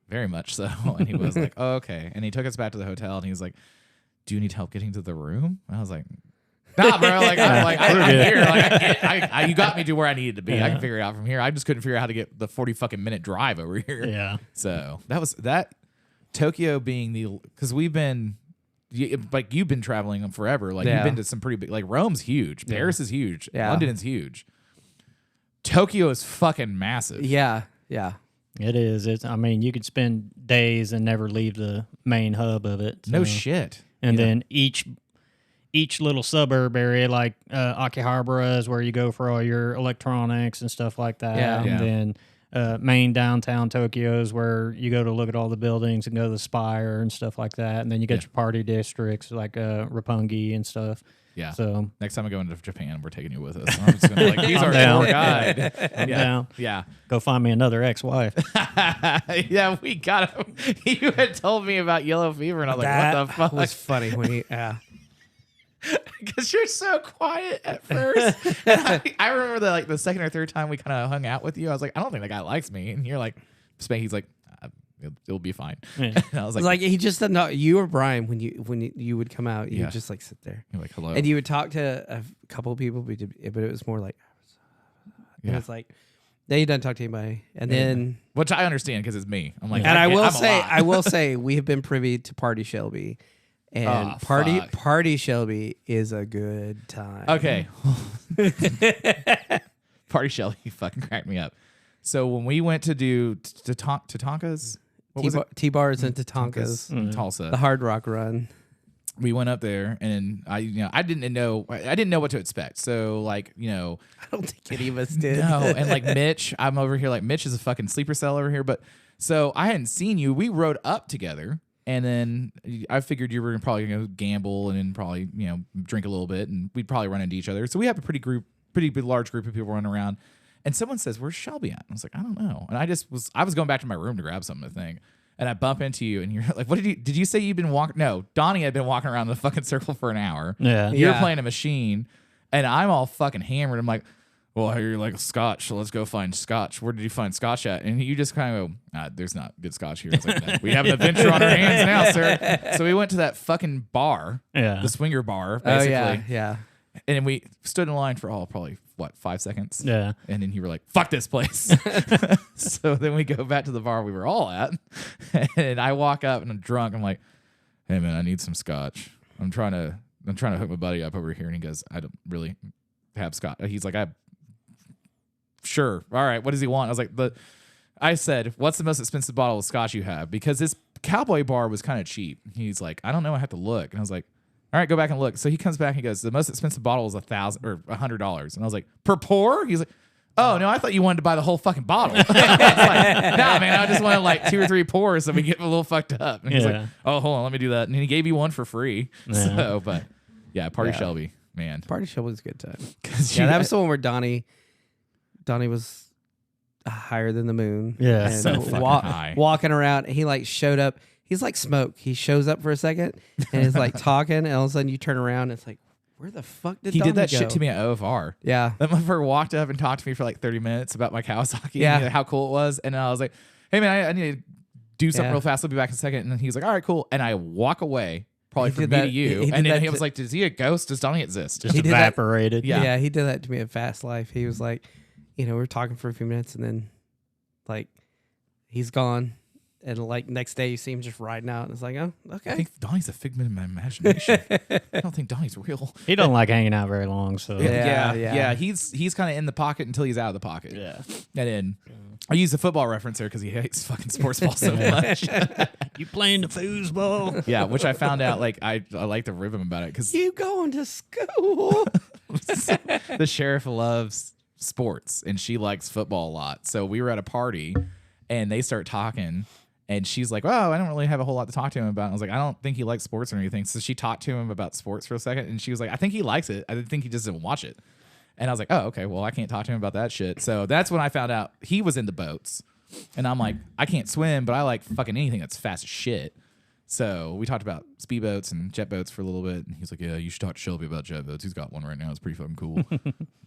very much so. And he was like, oh, okay. And he took us back to the hotel, and he was like, do you need help getting to the room? And I was like, nah, bro. I'm here. Like, you got me to where I needed to be. I can figure it out from here. I just couldn't figure out how to get the 40 fucking minute drive over here. yeah. So that was that. Tokyo being because we've been like you've been traveling forever. Like Yeah. you've been to some pretty big. Like Rome's huge. Paris is huge. Yeah. London is huge. Tokyo is fucking massive. Yeah. Yeah. It is. I mean, you could spend days and never leave the main hub of it. No so- shit. And Yeah. then each little suburb area, like Akihabara, is where you go for all your electronics and stuff like that. Yeah. And Yeah. then main downtown Tokyo is where you go to look at all the buildings and go to the Spire and stuff like that. And then you get your party districts like Roppongi and stuff. Yeah. So Next time I go into Japan, we're taking you with us. I'm just gonna like these I'm are down. tour guide. I'm yeah. down. Yeah. Go find me another ex-wife. Yeah, we got him. You had told me about yellow fever, and I was like, what the fuck? was funny when he. Because you're so quiet at first. And I remember that like the second or third time we kind of hung out with you, I was like, I don't think that guy likes me. And you're like, Spanky's like, it'll be fine. Yeah. And I was It's like, like he just doesn't know you or Brian when you would come out, you Yeah. would just like sit there you're like, hello. and you would talk to a couple of people, but it was more like, and Yeah. it's like, then you don't talk to anybody, and then Which I understand because it's me. I'm like, and I will I'm say, alive. I will say, we have been privy to Party Shelby, and Oh, Party fuck. Party Shelby is a good time. Okay. Party Shelly fucking cracked me up. So when we went to do Tatanka's, What was it? T-bars and Tatankas. Tulsa. The Hard Rock Run. We went up there, and I didn't know what to expect. So like, I don't think any of us did. no, and like Mitch, I'm over here like Mitch is a fucking sleeper cell over here. But so I hadn't seen you. We rode up together, and then I figured you were probably gonna gamble and then probably drink a little bit, and we'd probably run into each other. So we have a pretty big large group of people running around. And someone says, "Where's Shelby at?" I was like, "I don't know." And I was going back to my room to grab something, I think. And I bump into you, and you're like, "What did you say you've been walking?" No, Donnie had been walking around the fucking circle for an hour. Yeah. You're playing a machine, and I'm all fucking hammered. I'm like, "Well, I hear you like scotch, so let's go find scotch. Where did you find scotch at?" And you just kind of go, "There's not good scotch here." I was like, "No, we have an adventure on our hands now, sir." So we went to that fucking bar, the swinger bar, basically. Oh, yeah. And then we stood in line for probably 5 seconds. Yeah. And then you were like, "Fuck this place." So then we go back to the bar we were all at, and I walk up and I'm drunk. I'm like, "Hey man, I need some scotch. I'm trying to hook my buddy up over here." And he goes, "I don't really have scotch." He's like, "Sure, all right. What does he want?" I was like, I said, "What's the most expensive bottle of scotch you have?" Because this cowboy bar was kind of cheap. He's like, "I don't know. I have to look." And I was like, "All right, go back and look." So he comes back and he goes, "The most expensive bottle is $1,000 or $100." And I was like, "Per pour?" He's like, "Oh no, I thought you wanted to buy the whole fucking bottle." I was like, "Nah, man, I just wanted like 2 or 3 pours so we get a little fucked up." And he's like, "Oh, hold on, let me do that." And he gave you one for free. Yeah. So, but yeah, Party Shelby, man. Party Shelby was a good time. Yeah, that was the one where Donnie was higher than the moon. Yeah, and so fucking high. Walking around. He like showed up. He's like smoke. He shows up for a second and is like talking, and all of a sudden you turn around and it's like, where the fuck did he Donnie did that go? shit to me at OFR. Yeah. That motherfucker walked up and talked to me for like 30 minutes about my Kawasaki and how cool it was. And I was like, "Hey man, I need to do something real fast. I'll be back in a second." And then he's like, "All right, cool." And I walk away, probably from me to you. And then he was like, "Is he a ghost? Does Donnie exist?" Just evaporated. Yeah. He did that to me at Fast Life. He was like, we were talking for a few minutes and then like he's gone. And like next day you see him just riding out and it's like, oh, okay. I think Donnie's a figment of my imagination. I don't think Donnie's real. He don't like hanging out very long, so Yeah. He's kind of in the pocket until he's out of the pocket. Yeah. And then I use the football reference there because he hates fucking sports ball so much. You playing the foosball? Yeah, which I found out like I like to rib him about it because You going to school? the sheriff loves sports and she likes football a lot. So we were at a party and they start talking. And she's like, "Oh, I don't really have a whole lot to talk to him about." And I was like, "I don't think he likes sports or anything." So she talked to him about sports for a second. And she was like, "I think he likes it. I think he just didn't watch it." And I was like, "Oh, okay. Well, I can't talk to him about that shit." So that's when I found out he was into boats. And I'm like, I can't swim, but I like fucking anything that's fast as shit. So we talked about speedboats and jet boats for a little bit. And he's like, "Yeah, you should talk to Shelby about jet boats. He's got one right now. It's pretty fucking cool."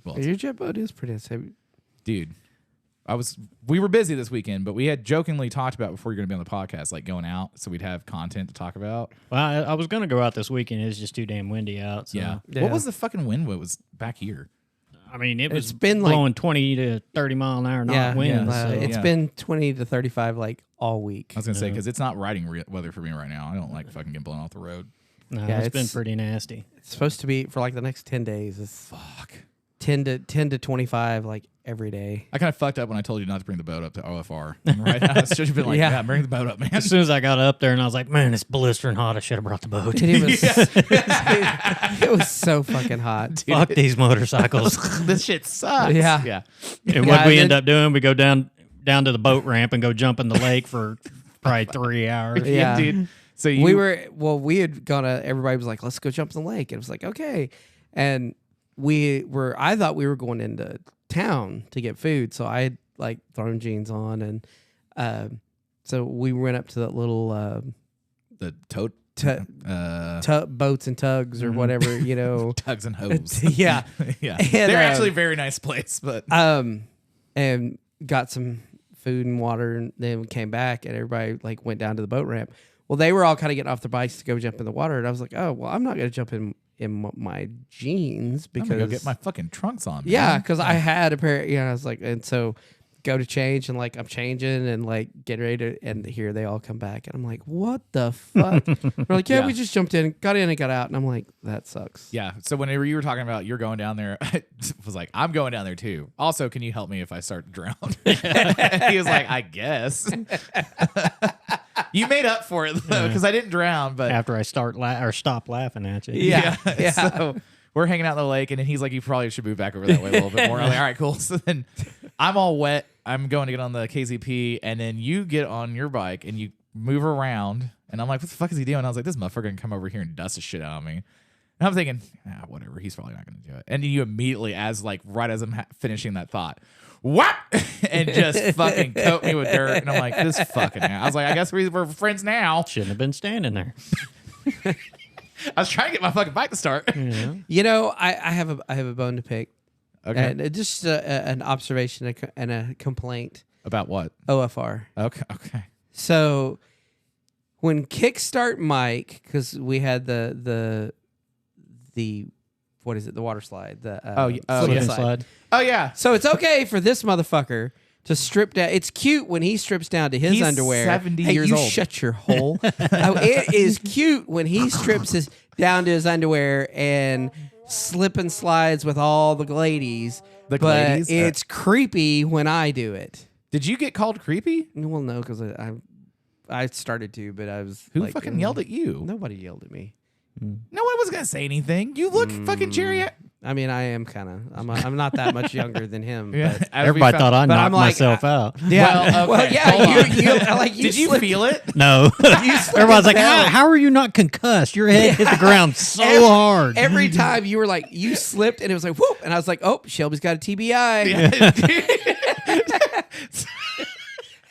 Well, Your jet boat is pretty heavy. dude. We were busy this weekend, but we had jokingly talked about before you're going to be on the podcast, like going out so we'd have content to talk about. Well, I was going to go out this weekend. It's just too damn windy out. So. Yeah. Yeah. What was the fucking wind? What was back here? I mean, it's been blowing 20 to 30 mile an hour winds. Yeah. So. It's been 20 to 35 like all week. I was going to say, because it's not riding weather for me right now. I don't like fucking getting blown off the road. No, Yeah, it's been it's- pretty nasty. It's supposed to be for like the next 10 days. It's Fuck. 10 to 25 like every day. I kind of fucked up when I told you not to bring the boat up to OFR. Right now, I should have been like, yeah, bring the boat up, man. As soon as I got up there and I was like, man, it's blistering hot. I should have brought the boat. It was, it was so fucking hot. Fuck these motorcycles. This shit sucks. Yeah. Yeah. And what we end up doing, we go down to the boat ramp and go jump in the lake for probably 3 hours. Yeah. Dude. So we had gone everybody was like, let's go jump in the lake. And it was like, okay. And I thought we were going into town to get food. So I had like thrown jeans on. And so we went up to that little the tote boats and tugs or whatever, tugs and hose. Yeah. Yeah. And, They're actually a very nice place, but and got some food and water, and then we came back and everybody like went down to the boat ramp. Well, they were all kind of getting off their bikes to go jump in the water, and I was like, oh, well, I'm not going to jump in my jeans because I'm gonna go get my fucking trunks on. yeah, man. because I had a pair. I was like, and so go to change, and like I'm changing and like getting ready to, and here they all come back, and I'm like, what the fuck? We're like, yeah, we just jumped in, got in, and got out, and I'm like, that sucks. Yeah. So whenever you were talking about you're going down there, I was like, I'm going down there too. Also, can you help me if I start to drown? He was like, I guess. You made up for it though, because I didn't drown. But After I stop laughing at you. Yeah. So we're hanging out in the lake, and then he's like, "You probably should move back over that way a little bit more." I'm like, "All right, cool." So then I'm all wet. I'm going to get on the KZP, and then you get on your bike and you move around, and I'm like, "What the fuck is he doing?" I was like, "This motherfucker can come over here and dust the shit out of me." And I'm thinking, whatever. He's probably not going to do it. And then you immediately, right as I'm finishing that thought, what? And just fucking coat me with dirt. And I'm like, this fucking. I was like, I guess we're friends now. Shouldn't have been standing there. I was trying to get my fucking bike to start. Yeah. You know, I have a bone to pick. Okay. And just an observation and a complaint. About what? OFR. Okay. So when Kickstart Mike, because we had the what is it? The water slide. The Slip and slide. Oh yeah. So it's okay for this motherfucker to strip down. It's cute when he strips down to his He's underwear. 70 hey, years you old. shut your hole. It is cute when he strips down to his underwear and slip and slides with all the ladies. The but ladies? it's creepy when I do it. Did you get called creepy? Well, no, because I started to, but I was Who like, fucking yelled at you? Nobody yelled at me. No one was gonna say anything. You look fucking cherry. I mean, I am kind of. I'm not that much younger than him. Yeah. But, Everybody thought I but knocked I'm like, myself out. yeah. Well, okay, hold yeah. on. You like you. Did you slipped- feel it? No. Everybody's like, down. how are you not concussed? Your head hit the ground so hard. Every time you were like, you slipped, and it was like, whoop, and I was like, oh, Shelby's got a TBI.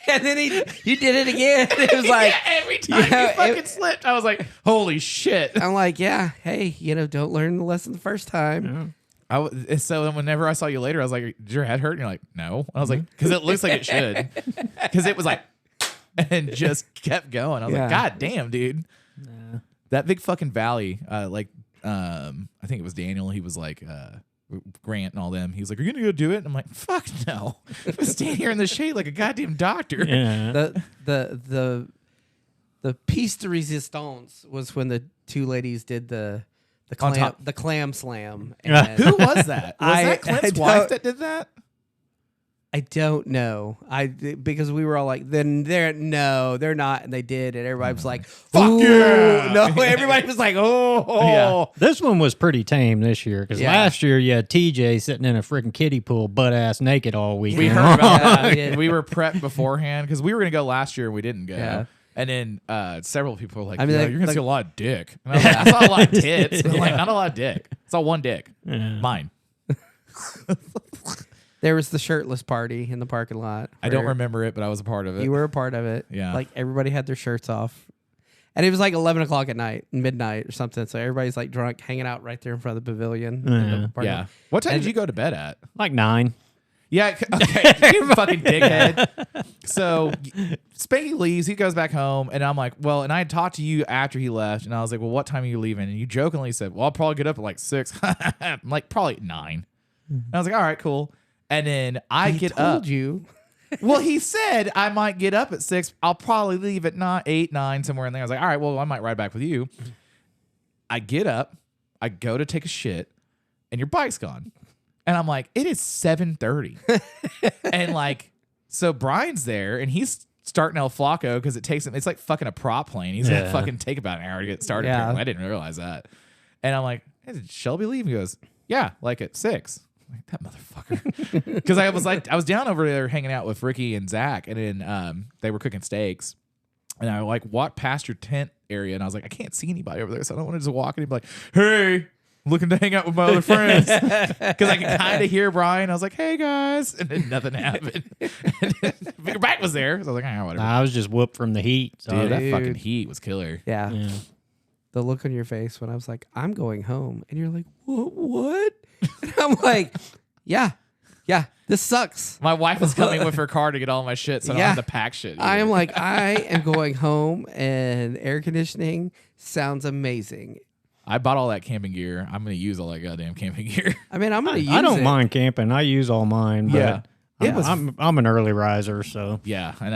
And then you did it again. It was like Every time you fucking slipped, I was like, "Holy shit!" I'm like, yeah, hey, don't learn the lesson the first time. So then whenever I saw you later, I was like, "Did your head hurt?" And you're like, "No." I was like, "Because it looks like it should." Because it was like, and just kept going. I was like, "God damn, dude!" That big fucking valley. I think it was Daniel. He was like, Grant and all them. He was like, "Are you gonna go do it?" And I'm like, "Fuck no!" I'm standing here in the shade like a goddamn doctor. Yeah. The piece de resistance was when the two ladies did the clam slam. And Who was that? Was that Clint's I wife don't- that did that? I don't know. Because we were all like, then they're not, and they did, and everybody was like, Fuck "Ooh." yeah! No, everybody was like, oh, Yeah. This one was pretty tame this year because Yeah. last year you had TJ sitting in a freaking kiddie pool, butt ass naked all weekend. We heard about Yeah, that. we did. We were prepped beforehand because we were going to go last year and we didn't go. Yeah. And then several people were like, I mean, "Yeah, like- you're going to like- see a lot of dick." And I was like, "I saw a lot of tits." But like, not a lot of dick. I saw one dick. Yeah. Mine. There was the shirtless party in the parking lot. I don't where remember it, but I was a part of it. You were a part of it. Yeah. Like everybody had their shirts off. And it was like 11 o'clock at night, midnight or something. So everybody's like drunk, hanging out right there in front of the pavilion. in the Yeah. parking Yeah. lot. What time And- did you go to bed at? Like 9. Yeah, okay, you fucking dickhead. So Spanky leaves, he goes back home, and I'm like, well, and I had talked to you after he left, and I was like, well, what time are you leaving? And you jokingly said, well, I'll probably get up at like 6. I'm like, probably at 9. And I was like, all right, cool. And then I He get told up. you. Well, he said I might get up at 6. I'll probably leave at 9, 8, 9, somewhere in there. I was like, all right, well, I might ride back with you. I get up, I go to take a shit, and your bike's gone. And I'm like, it is 7:30. And like, so Brian's there and he's starting El Flaco because it takes him, it's like fucking a prop plane. He's gonna Yeah. fucking take about an hour to get started. Yeah. Apparently. I didn't realize that. And I'm like, hey, did Shelby leave? He goes, yeah, like at 6. I'm like, that motherfucker. Because I was down over there hanging out with Ricky and Zach, and then they were cooking steaks. And I like walked past your tent area and I was like, I can't see anybody over there. So I don't want to just walk in and be like, hey, looking to hang out with my other friends. Because I can kind of hear Brian. I was like, hey guys. And then nothing happened. And then your back was there. So I was like, whatever. I was just whooped from the heat. So Dude, that Dude. fucking heat was killer. Yeah. yeah. The look on your face when I was like, I'm going home. And you're like, what? And I'm like, yeah, this sucks. My wife was coming with her car to get all my shit, so I don't Yeah. have to pack shit. I am either. like, I am going home and air conditioning sounds amazing. I bought all that camping gear. I'm going to use all that goddamn camping gear. I mean, I'm going to use I don't it. mind camping. I use all mine. But Yeah. It was- I'm an early riser, so Yeah, and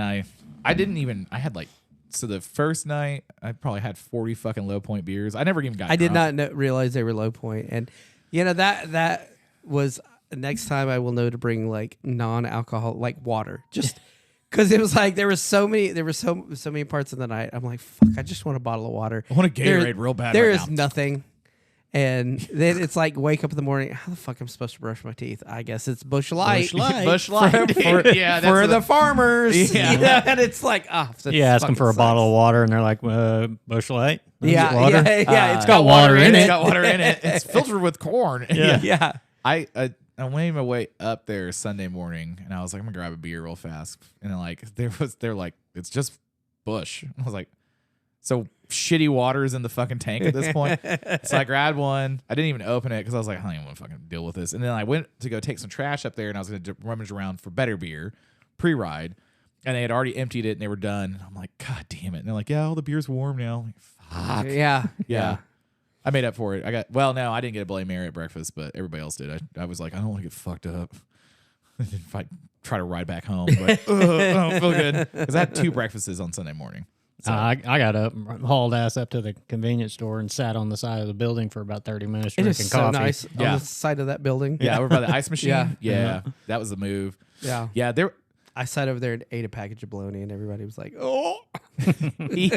I didn't even, I had like, so the first night, I probably had 40 fucking low point beers. I never even got I did drunk. not realize they were low point. And, that was next time I will know to bring like non-alcohol, like water. Just Because it was like there were so many parts of the night. I'm like, fuck, I just want a bottle of water. I want a Gatorade real bad. There right is now. nothing. And then it's like wake up in the morning. How the fuck am I supposed to brush my teeth? I guess it's Bush Light. Bush Light. Yeah, that's for the farmers. Yeah. Yeah, and it's like, You ask them for a bottle of water, and they're like, Bush Light? Yeah, water? yeah, It's got water in it. It's got water in it. It's filtered with corn. yeah. I went my way up there Sunday morning, and I was like, I'm gonna grab a beer real fast. And then like they're like, it's just Bush. I was like, so shitty water is in the fucking tank at this point. So I grabbed one. I didn't even open it because I was like, I don't even want to fucking deal with this. And then I went to go take some trash up there, and I was gonna rummage around for better beer pre-ride, and they had already emptied it and they were done. And I'm like, God damn it! And they're like, yeah, all the beer's warm now. I'm like, fuck. Yeah. I made up for it. No, I didn't get a Bloody Mary at breakfast, but everybody else did. I was like, I don't want to get fucked up. If I try to ride back home, like, I don't feel good. Because I had 2 breakfasts on Sunday morning. So, I got up, hauled ass up to the convenience store, and sat on the side of the building for about 30 minutes It drinking is so coffee. nice Yeah. on the side of that building. yeah, we're by the ice machine. Yeah. That was the move. Yeah. Yeah, I sat over there and ate a package of bologna, and everybody was like, oh. he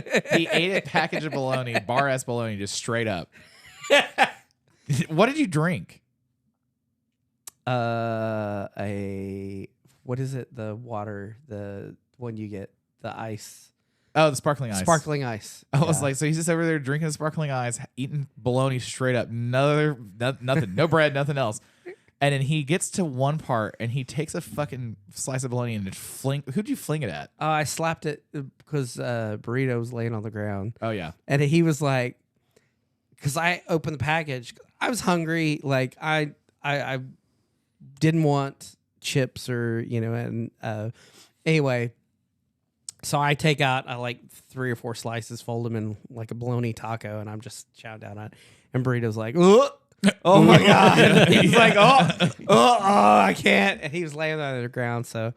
ate a package of bologna, bar ass bologna, just straight up. What did you drink? What is it? The water, the one you get, the ice. Oh, the sparkling ice. Sparkling ice. I was like, so he's just over there drinking the sparkling ice, eating bologna straight up. Nothing, no bread, nothing else. And then he gets to one part and he takes a fucking slice of bologna and just who'd you fling it at? I slapped it because burrito was laying on the ground. Oh, yeah. And he was like, because I opened the package. I was hungry. Like, I didn't want chips or, and anyway. So I take out like 3 or 4 slices, fold them in like a bologna taco, and I'm just chowing down on it. And Burrito's like, oh my God. He's like, oh, I can't. And he was laying on the ground. So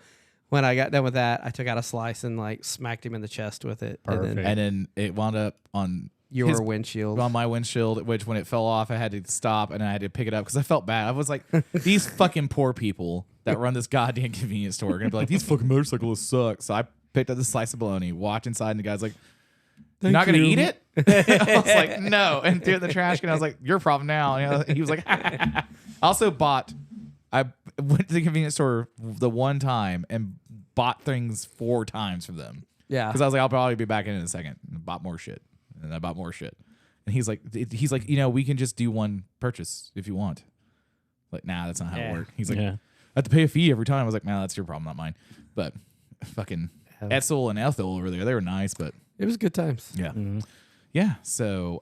when I got done with that, I took out a slice and like smacked him in the chest with it. Perfect. And then it wound up on Your windshield. on my windshield, which when it fell off, I had to stop and I had to pick it up because I felt bad. I was like, these fucking poor people that run this goddamn convenience store are going to be like, these fucking motorcyclists suck. So I picked up the slice of bologna, walked inside, and the guy's like, you're not going to eat it? I was like, no. And threw it in the trash can. I was like, your problem now. And he was like, I also I went to the convenience store the one time and bought things 4 times from them. Yeah. Because I was like, I'll probably be back in a second. And bought more shit. And I bought more shit. And he's like, we can just do one purchase if you want. Like, nah, that's not how it works. He's like, I have to pay a fee every time. I was like, nah, that's your problem, not mine. But fucking Etzel and Ethel over there, they were nice, but It was good times. yeah. Yeah. So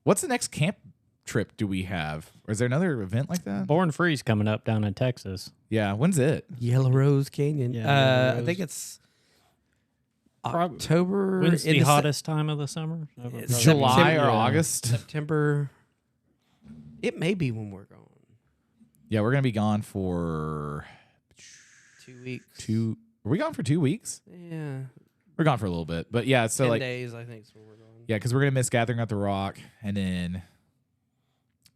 what's the next camp trip do we have? Or is there another event like that? Born Free's coming up down in Texas. Yeah. When's it? Yellow Rose Canyon. Yeah, Yellow I Rose. think it's October. When's in the the hottest time of the summer? It's July September. or August? September. It may be when we're going. Yeah, we're gonna be gone for 2 weeks. Are we gone for 2 weeks? Yeah. We're gone for a little bit, but yeah. So 10 like, days, I think, is where we're going. yeah, because we're gonna miss Gathering at the Rock, and then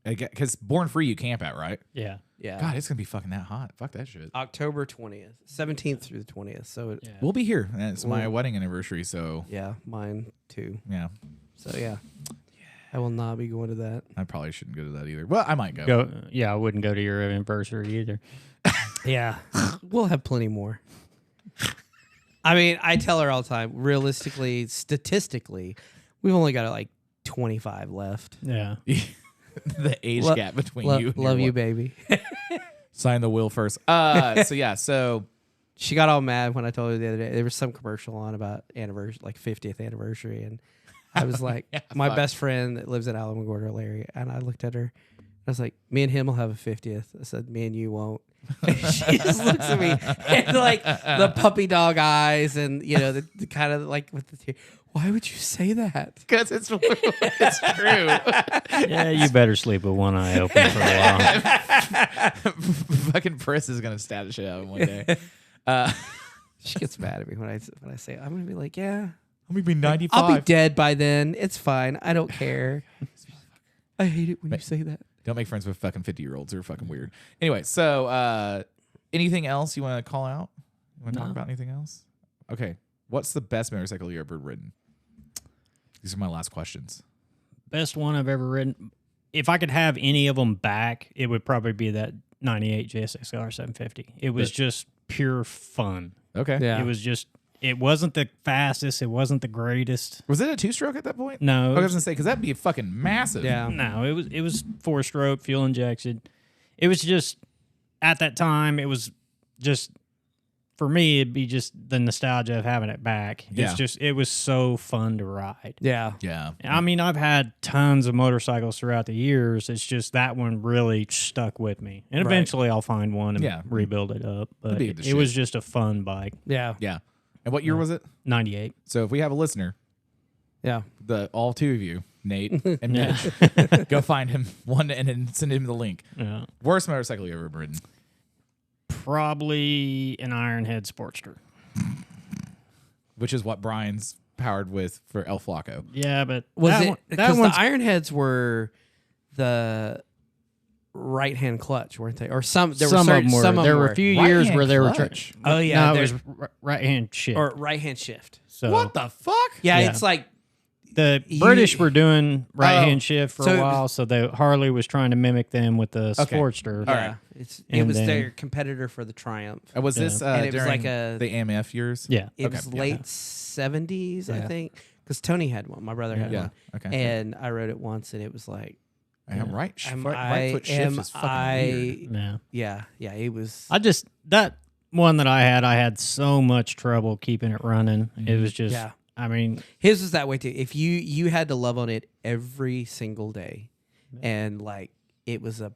because Born Free you camp at, right? Yeah. Yeah. God, it's gonna be fucking that hot. Fuck that shit. October 20th, 17th through the 20th. So, Yeah. We'll be here, and it's my Well- wedding anniversary. So yeah, mine too. yeah, So, yeah. I will not be going to that. I probably shouldn't go to that either. Well, I might go. I wouldn't go to your anniversary either. Yeah. We'll have plenty more. I mean, I tell her all the time, realistically, statistically, we've only got like 25 left. Yeah. The age Lo- gap between you. And Love your you, wife. baby. Sign the will first. So yeah, so She got all mad when I told her the other day. There was some commercial on about anniversary, like 50th anniversary, and I was like, my best friend that lives in Alamogordo, Larry, and I looked at her. I was like, me and him will have a 50th. I said, me and you won't. And she just looks at me and like the puppy dog eyes, and the kind of like with the tear. Why would you say that? because it's true. Yeah, you better sleep with one eye open for a while. Fucking Pris is gonna stab the shit out of him one day. She gets mad at me when I say it. I'm gonna be like, yeah, I'm gonna be 95. I'll be dead by then. It's fine. I don't care. I hate it when you say that. Don't make friends with fucking 50-year-olds. They're fucking weird. Anyway, so anything else you want to call out? You want to talk about anything else? Okay. What's the best motorcycle you ever ridden? These are my last questions. Best one I've ever ridden. If I could have any of them back, it would probably be that 98 JSXR 750. It was just pure fun. Okay. Yeah. It was just, it wasn't the fastest. It wasn't the greatest. Was it a 2-stroke at that point? No. I was going to say, because that'd be fucking massive. Yeah. No, it was 4-stroke, fuel injected. It was just, at that time, it was just, for me, it'd be just the nostalgia of having it back. Yeah. It's just, it was so fun to ride. Yeah. Yeah. I mean, I've had tons of motorcycles throughout the years. It's just that one really stuck with me. And eventually I'll find one and rebuild it up. But be the it was just a fun bike. Yeah. Yeah. And what year was it? 98. So if we have a listener, Yeah. all two of you, Nate and Mitch, go find him one and then send him the link. Yeah. Worst motorcycle you ever ridden? Probably an Ironhead Sportster. Which is what Brian's powered with for El Flaco. Yeah, but Was that it one, because that the one's Ironheads were the right hand clutch, weren't they? Or some there some were of them were. some of There them were a few years Right-hand where they were. clutch. Oh, yeah, no, it they're- was right hand shift. or right hand shift. So What the fuck? Yeah, Yeah. it's like the You- British were doing right hand Oh, shift for so a it while, so the Harley was trying to mimic them with the Okay. Sportster. All yeah, right. it And was then- their competitor for the Triumph. Was this And it was during like a- the AMF years? Yeah. It Okay, was yeah. late 70s, I Yeah. think, because Tony had one. My brother had Yeah. one, Okay. and I rode it once, and it was like, Right am right foot shift is fucking weird. Yeah. yeah, it was. That one that I had so much trouble keeping it running. It was just, Yeah. I mean, His was that way too. If you had to love on it every single day, and like it was a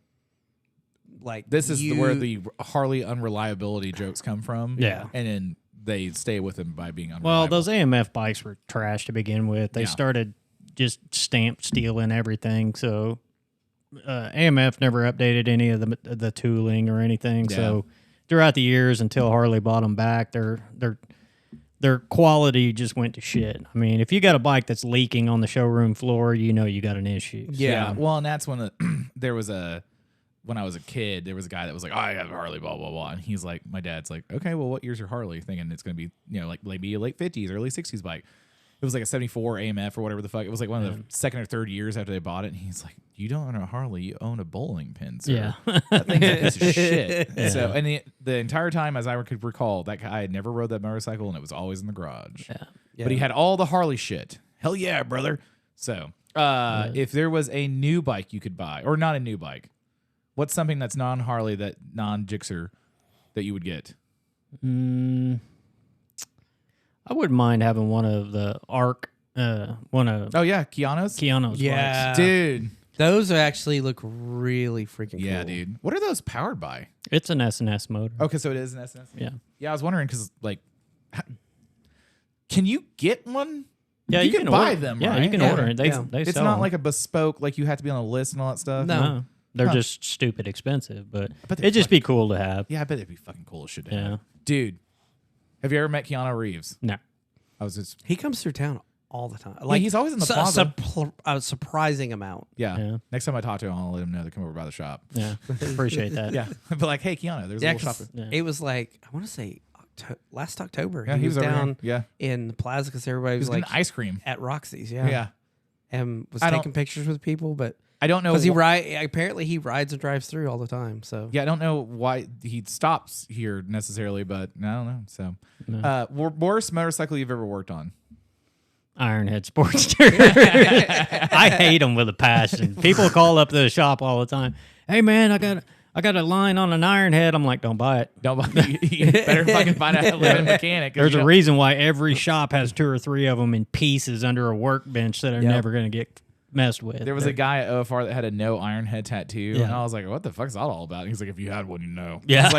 like This is where the Harley unreliability jokes come from. Yeah. And then they stay with him by being unreliable. well, those AMF bikes were trash to begin with. They Yeah. started just stamp stealing everything. So AMF never updated any of the tooling or anything. Yeah. So throughout the years until Harley bought them back, their quality just went to shit. I mean, if you got a bike that's leaking on the showroom floor, you know you got an issue. Yeah. Well, and that's when there was when I was a kid, there was a guy that was like, oh, I have a Harley, blah, blah, blah. And he's like, my dad's like, okay, well, what year's your Harley? Thinking it's going to be, like maybe a late 50s, early 60s bike. It was like a 74 AMF or whatever the fuck. It was like one of the second or third years after they bought it. And he's like, you don't own a Harley, you own a bowling pin, sir. Yeah. That thing's a piece of shit. So, and the entire time, as I could recall, that guy had never rode that motorcycle and it was always in the garage. Yeah. But he had all the Harley shit. Hell yeah, brother. So, if there was a new bike you could buy, or not a new bike, what's something that's non-Harley, that non-Gixxer that you would get? I wouldn't mind having one of the Arc, one of Oh yeah, Keanu's. Keanu's Yeah. bikes. Dude. Those actually look really freaking Yeah, cool. dude. What are those powered by? It's an S&S motor. Okay, so it is an SNS. Yeah. Yeah, I was wondering because can you get one? Yeah, you can buy order, them. Yeah, right? you can order it. They It's sell not them. like a bespoke, like you have to be on a list and all that stuff. No. No, they're Huh. just stupid expensive, but bet they're it'd just be cool to have. Yeah, I bet it'd be fucking cool as shit to Yeah. have. Dude, have you ever met Keanu Reeves? No. I was just He comes through town all the time. he's always in the plaza. A surprising amount. Yeah. Next time I talk to him, I'll let him know to come over by the shop. Yeah, appreciate that. Yeah. But like, hey, Keanu, there's a Yeah, little 'cause shop. Yeah. it was like I want to say last October. Yeah, he was over down here. Yeah. in the plaza because everybody He was was like getting ice cream. at Roxy's. Yeah, Yeah. and was I don't- taking pictures with people, but I don't know. because apparently he rides and drives through all the time. So Yeah, I don't know why he stops here necessarily, but I don't know. So, worst motorcycle you've ever worked on? Ironhead Sportster. I hate them with a passion. People call up the shop all the time. Hey man, I got a line on an Ironhead. I'm like, don't buy it. Don't you better fucking find out how to live in a mechanic. 'Cause There's you a don't- reason why every shop has 2 or 3 of them in pieces under a workbench that are never going to get messed with. There was a guy at OFR that had a no Ironhead tattoo, and Yeah. I was like, "What the fuck's that all about?" And he's like, "If you had one, you know." Yeah. I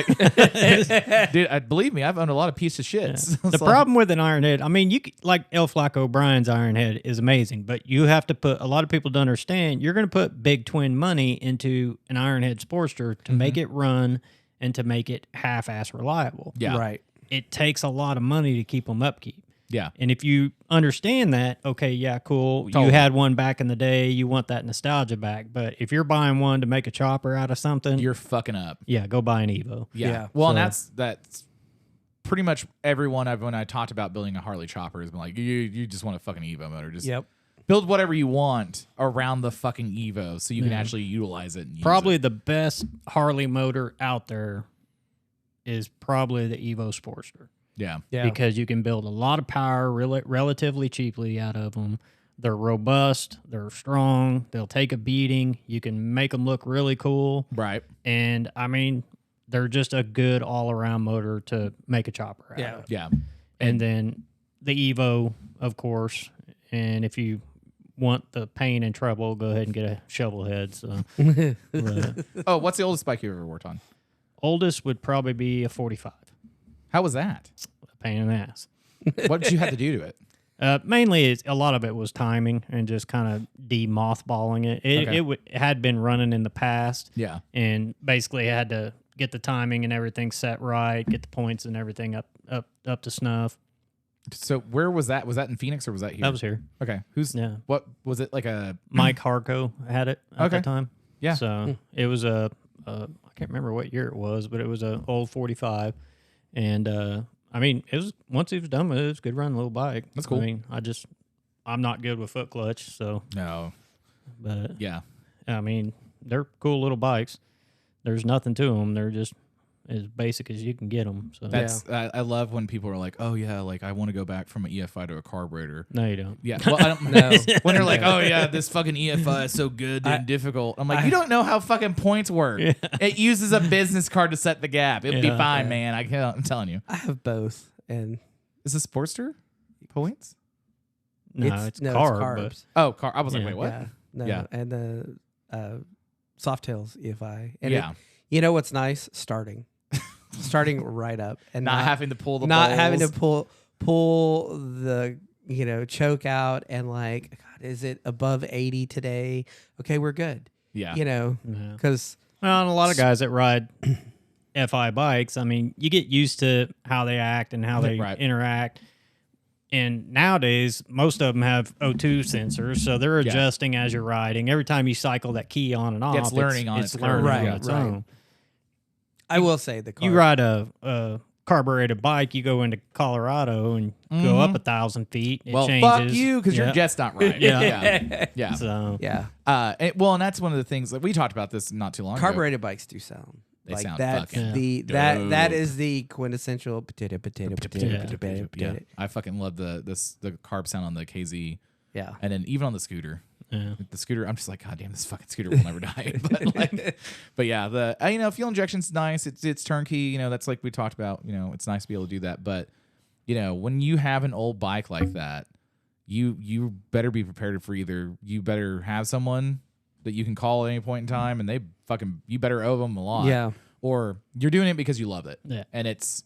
was like, dude, believe me, I've owned a lot of pieces of shits. The problem with an Ironhead, I mean, like El Flaco Brian's Ironhead is amazing, but you have to put, a lot of people don't understand, you're going to put big twin money into an Ironhead Sportster to make it run and to make it half-ass reliable. Yeah. right. It takes a lot of money to keep them upkeep. Yeah, And if you understand that, okay, yeah, cool. Totally. You had one back in the day, you want that nostalgia back. But if you're buying one to make a chopper out of something, you're fucking up. yeah, go buy an Evo. Yeah. Yeah. Well, and So- that's pretty much everyone when I talked about building a Harley chopper has been like, you just want a fucking Evo motor. Just build whatever you want around the fucking Evo so you can actually utilize it. And Probably use it. the best Harley motor out there is probably the Evo Sportster. Yeah. Because you can build a lot of power relatively cheaply out of them. They're robust. They're strong. They'll take a beating. You can make them look really cool. Right. And, I mean, they're just a good all-around motor to make a chopper out of. Yeah. And then the Evo, of course. And if you want the pain and trouble, go ahead and get a shovel head. So, Oh, what's the oldest bike you ever worked on? oldest would probably be a 45. How was that? A pain in the ass. What did you have to do to it? Mainly, a lot of it was timing and just kind of de-mothballing it. It had been running in the past. Yeah. And basically had to get the timing and everything set right, get the points and everything up to snuff. So where was that? Was that in Phoenix or was that here? That was here. Okay. What was it like a Mike Harco had it at the time. Yeah. So it was I can't remember what year it was, but it was a old 45. And I mean, it was once he was done with it, it was a good run little bike. That's cool. I mean, I'm not good with foot clutch, so No. but Yeah. I mean, they're cool little bikes. There's nothing to them. They're just as basic as you can get them. So That's I love when people are like, "Oh yeah, like I want to go back from an EFI to a carburetor." no, you don't. Yeah, well, I don't know. When they're like, "Oh yeah, this fucking EFI is so good and difficult," I'm like, "You don't know how fucking points work. It uses a business card to set the gap. It'll be fine, man. I'm telling you." I have both, and Is this Sportster points? No, it's carb. carbs. Oh, car. I was like, Yeah. wait, what? Yeah, no, Yeah. and the Softails EFI. And Yeah. you know what's nice? Starting right up and Not having to pull the not balls. having to pull the choke out and like, God, is it above 80 today? Okay, we're good. Yeah. Yeah. Because Well, and a lot of guys that ride FI bikes, I mean, you get used to how they act and how they Right. interact. And nowadays, most of them have O2 sensors, so they're adjusting as you're riding. Every time you cycle that key on and off, It's learning on it's its learning curve. on Right, its right. own. I will say the car. You ride a carbureted bike, you go into Colorado and go up 1,000 feet. It Well, changes. fuck you, because your Yeah. jet's not right. Yeah. So Yeah, And that's one of the things that we talked about this not too long ago. carbureted bikes do sound. They like sound that's fucking that dope. is the quintessential potato. Yeah, I fucking love the carb sound on the KZ, Yeah. and then even on the scooter. yeah. The scooter, I'm just like, God damn, this fucking scooter will never die. But yeah, the fuel injection's nice. It's turnkey. That's like we talked about. It's nice to be able to do that. But when you have an old bike like that, you better be prepared for either you better have someone that you can call at any point in time, and you better owe them a lot. Yeah. Or you're doing it because you love it. Yeah. And it's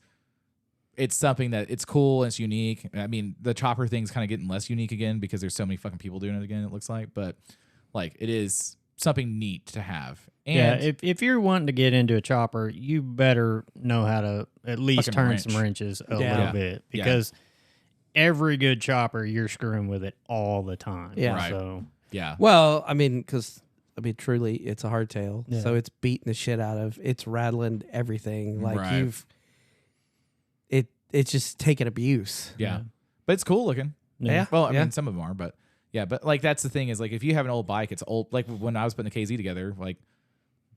something that it's cool and it's unique. I mean, the chopper thing's kind of getting less unique again because there's so many fucking people doing it again, it looks like. But like it is something neat to have. And Yeah, if you're wanting to get into a chopper, you better know how to at least Fucking turn wrench. some wrenches a Yeah. little bit because every good chopper, you're screwing with it all the time. Yeah. Right. So yeah. Well, truly, it's a hardtail, Yeah. so it's beating the shit out of. It's rattling everything. Like Right. it's just taking abuse. Yeah. But it's cool looking. Yeah. Well, I Yeah. mean, some of them are, but yeah, but like that's the thing is like if you have an old bike, it's old. Like when I was putting the KZ together, like,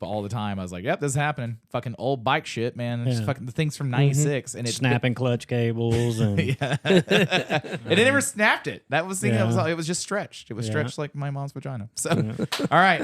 but all the time I was like, yep, this is happening. Fucking old bike shit, man. It's Yeah. fucking the thing's from '96, and it's snapping clutch cables and Yeah. And it never snapped it. That was the thing. Yeah. It was just stretched. It was Yeah. stretched like my mom's vagina. So, all right.